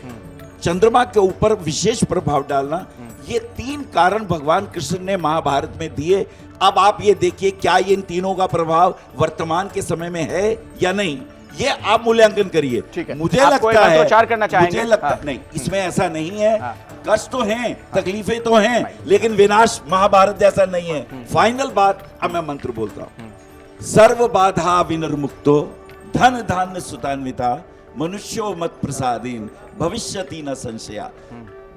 चंद्रमा के ऊपर विशेष प्रभाव डालना, ये 3 कारण भगवान कृष्ण ने महाभारत में दिए। अब आप ये देखिए क्या इन तीनों का प्रभाव वर्तमान के समय में है या नहीं, ये आप मूल्यांकन करिए। मुझे लगता है मुझे लगता नहीं, इसमें ऐसा नहीं है। कष्ट तो हैं, तकलीफें तो हैं, लेकिन विनाश महाभारत जैसा नहीं है। फाइनल बात, अब मैं मंत्र बोलता हूं। सर्व बाधा विनिर्मुक्तो धन धान्य सुतान्विता मनुष्यो मत प्रसादीन भविष्यति न संशया।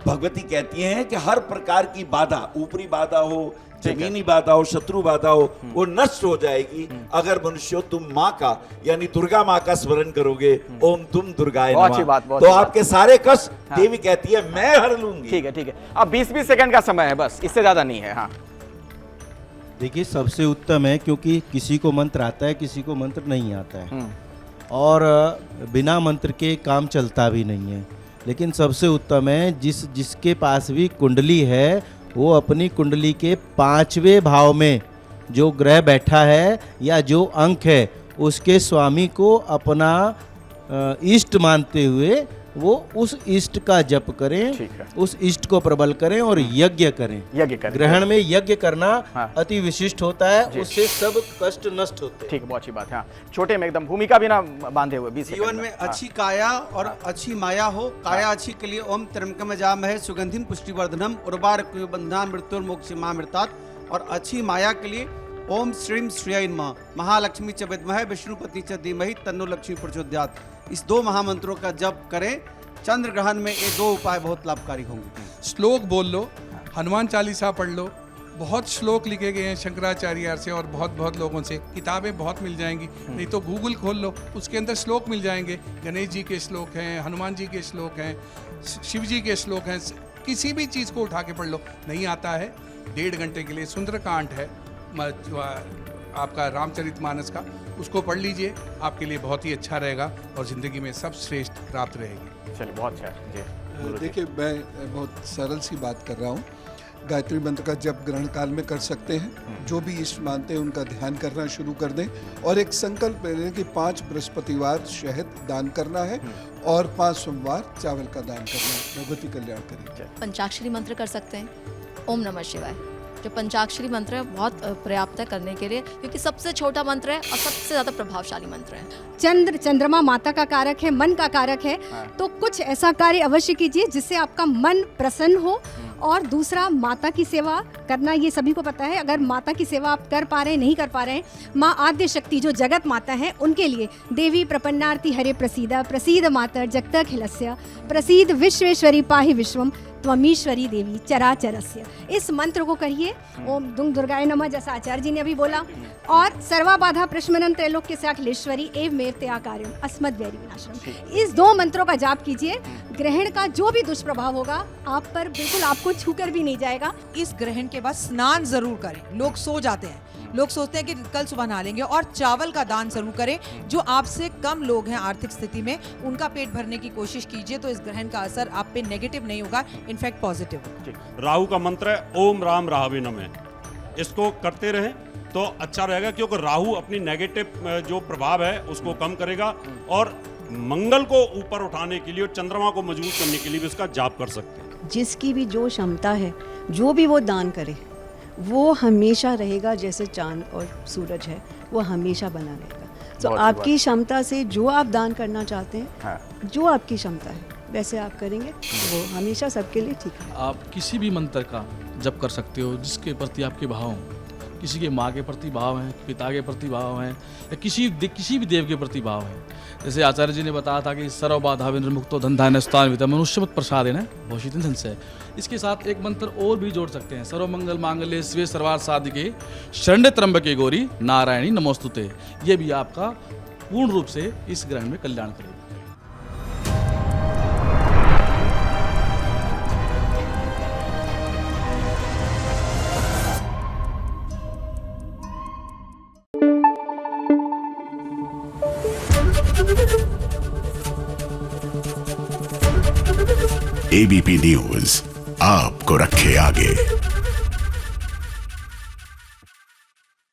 भगवती कहती हैं कि हर प्रकार की बाधा, ऊपरी बाधा हो, जमीनी बाधा हो, शत्रु बाधा हो, वो नष्ट हो जाएगी अगर मनुष्य तुम माँ का यानी दुर्गा माँ का स्मरण करोगे। ओम तुम दुर्गाय नमः। तो आपके सारे कष्ट देवी कहती है मैं हर लूंगी। ठीक है। अब 20-20 सेकंड का समय है, बस इससे ज्यादा नहीं है। हाँ देखिए, सबसे उत्तम है, क्योंकि किसी को मंत्र आता है, किसी को मंत्र नहीं आता है, और बिना मंत्र के काम चलता भी नहीं है। लेकिन सबसे उत्तम है जिसके पास भी कुंडली है, वो अपनी कुंडली के 5वें भाव में जो ग्रह बैठा है या जो अंक है, उसके स्वामी को अपना इष्ट मानते हुए वो उस इष्ट का जप करें, उस इष्ट को प्रबल करें और यज्ञ करें। ग्रहण में यज्ञ करना अति विशिष्ट होता है, उससे सब कष्ट नष्ट होते हैं। ठीक है, बहुत अच्छी बात है। छोटे में एकदम भूमिका भी ना बांधे हुए। 20 जीवन में अच्छी काया और अच्छी माया हो। काया अच्छी के लिए ओम त्र्यंबकम यजामहे सुगंधिम पुष्टिवर्धनम उर्वारुकमिव बन्धनान् मृत्युर्मोक्षमामृतात्। और अच्छी माया के लिए ओम श्रीम श्रियाय नमः महालक्ष्मी च विद्महे विष्णुपति च धीमहि तन्नो लक्ष्मी प्रचोदयात्। इस 2 महामंत्रों का जप करें। चंद्र ग्रहण में ये 2 उपाय बहुत लाभकारी होंगे। श्लोक बोल लो, हनुमान चालीसा पढ़ लो, बहुत श्लोक लिखे गए हैं शंकराचार्य से और बहुत लोगों से, किताबें बहुत मिल जाएंगी। नहीं तो गूगल खोल लो, उसके अंदर श्लोक मिल जाएंगे। गणेश जी के श्लोक हैं, हनुमान जी के श्लोक हैं, शिव जी के श्लोक हैं, किसी भी चीज़ को उठा के पढ़ लो। नहीं आता है 1.5 घंटे के लिए सुंदरकांड है आपका रामचरितमानस का, उसको पढ़ लीजिए, आपके लिए बहुत ही अच्छा रहेगा और ज़िंदगी में सब श्रेष्ठ प्राप्त रहेगी। चलिए, बहुत अच्छा जी। देखिए, मैं बहुत सरल सी बात कर रहा हूँ। गायत्री मंत्र का जप ग्रहण काल में कर सकते हैं। जो भी इष्ट मानते हैं उनका ध्यान करना शुरू कर दें और एक संकल्प लें कि 5 बृहस्पतिवार शहद दान करना है और 5 सोमवार चावल का दान करना है। भगवती कल्याण करें। पंचाक्षरी मंत्र कर सकते हैं, ओम नमः शिवाय। जो पंचाक्षरी मंत्र है बहुत पर्याप्त है करने के लिए, क्योंकि सबसे छोटा मंत्र है और सबसे ज़्यादा प्रभावशाली मंत्र है। चंद्रमा माता का कारक है, मन का कारक है, तो कुछ ऐसा कार्य अवश्य कीजिए जिससे आपका मन प्रसन्न हो। और दूसरा, माता की सेवा करना, ये सभी को पता है। अगर माता की सेवा आप कर पा रहे हैं, नहीं कर पा रहे हैं, माँ आद्य शक्ति जो जगत माता है, उनके लिए देवी प्रपन्नार्ति हरे प्रसीद प्रसीद मातर जगतखिलस्य प्रसीद विश्वेश्वरी पाहि विश्वम त्वमीश्वरी देवी चराचरस्य। इस मंत्र को कहिए, ओम दुंग दुर्गाय नमः, जैसा आचार्य जी ने अभी बोला। और सर्वाबाधा प्रश्मनन त्रैलोक्य साखिलेश्वरी एव मेव त्याकार्यम अस्मद्वैरी विनाशनम। इस 2 मंत्रों का जाप कीजिए। ग्रहण का जो भी दुष्प्रभाव होगा आप पर बिल्कुल आपको छूकर भी नहीं जाएगा। इस ग्रहण के बाद स्नान जरूर करें। लोग सो जाते हैं, लोग सोचते हैं कि कल सुबह नहा लेंगे। और चावल का दान जरूर करें। जो आपसे कम लोग हैं आर्थिक स्थिति में, उनका पेट भरने की कोशिश कीजिए, तो इस ग्रहण का असर आप पे नेगेटिव नहीं होगा, इनफैक्ट पॉजिटिव। राहु का मंत्र है ओम राम राहवे नमः। इसको करते रहें तो अच्छा रहेगा, क्योंकि राहु अपनी नेगेटिव जो प्रभाव है उसको कम करेगा और मंगल को ऊपर उठाने के लिए और चंद्रमा को मजबूत करने के लिए भी इसका जाप कर सकते हैं। जिसकी भी जो क्षमता है, जो भी वो दान करे, वो हमेशा रहेगा। जैसे चांद और सूरज है, वो हमेशा बना रहेगा। तो आपकी क्षमता से जो आप दान करना चाहते हैं, जो आपकी क्षमता है, वैसे आप करेंगे, वो हमेशा सबके लिए ठीक है। आप किसी भी मंत्र का जप कर सकते हो जिसके प्रति आपके भाव हों। किसी के माँ के प्रति भाव हैं, पिता के प्रति भाव हैं, या किसी भी देव के प्रति भाव है। जैसे आचार्य जी ने बताया था कि सर्व बाधा विनिर्मुक्तो धन धान्य स्थान्वितः मनुष्य मत प्रसादेन भविष्यति संशयः। इसके साथ एक मंत्र और भी जोड़ सकते हैं, सर्व मंगल मांगल्ये शिवे सर्वार्थ साधिके शरण्ये त्र्यंबके गौरी नारायणी नमोस्तुते। ये भी आपका पूर्ण रूप से इस ग्रहण में कल्याण करेगा। ABP News, आपको रखे आगे।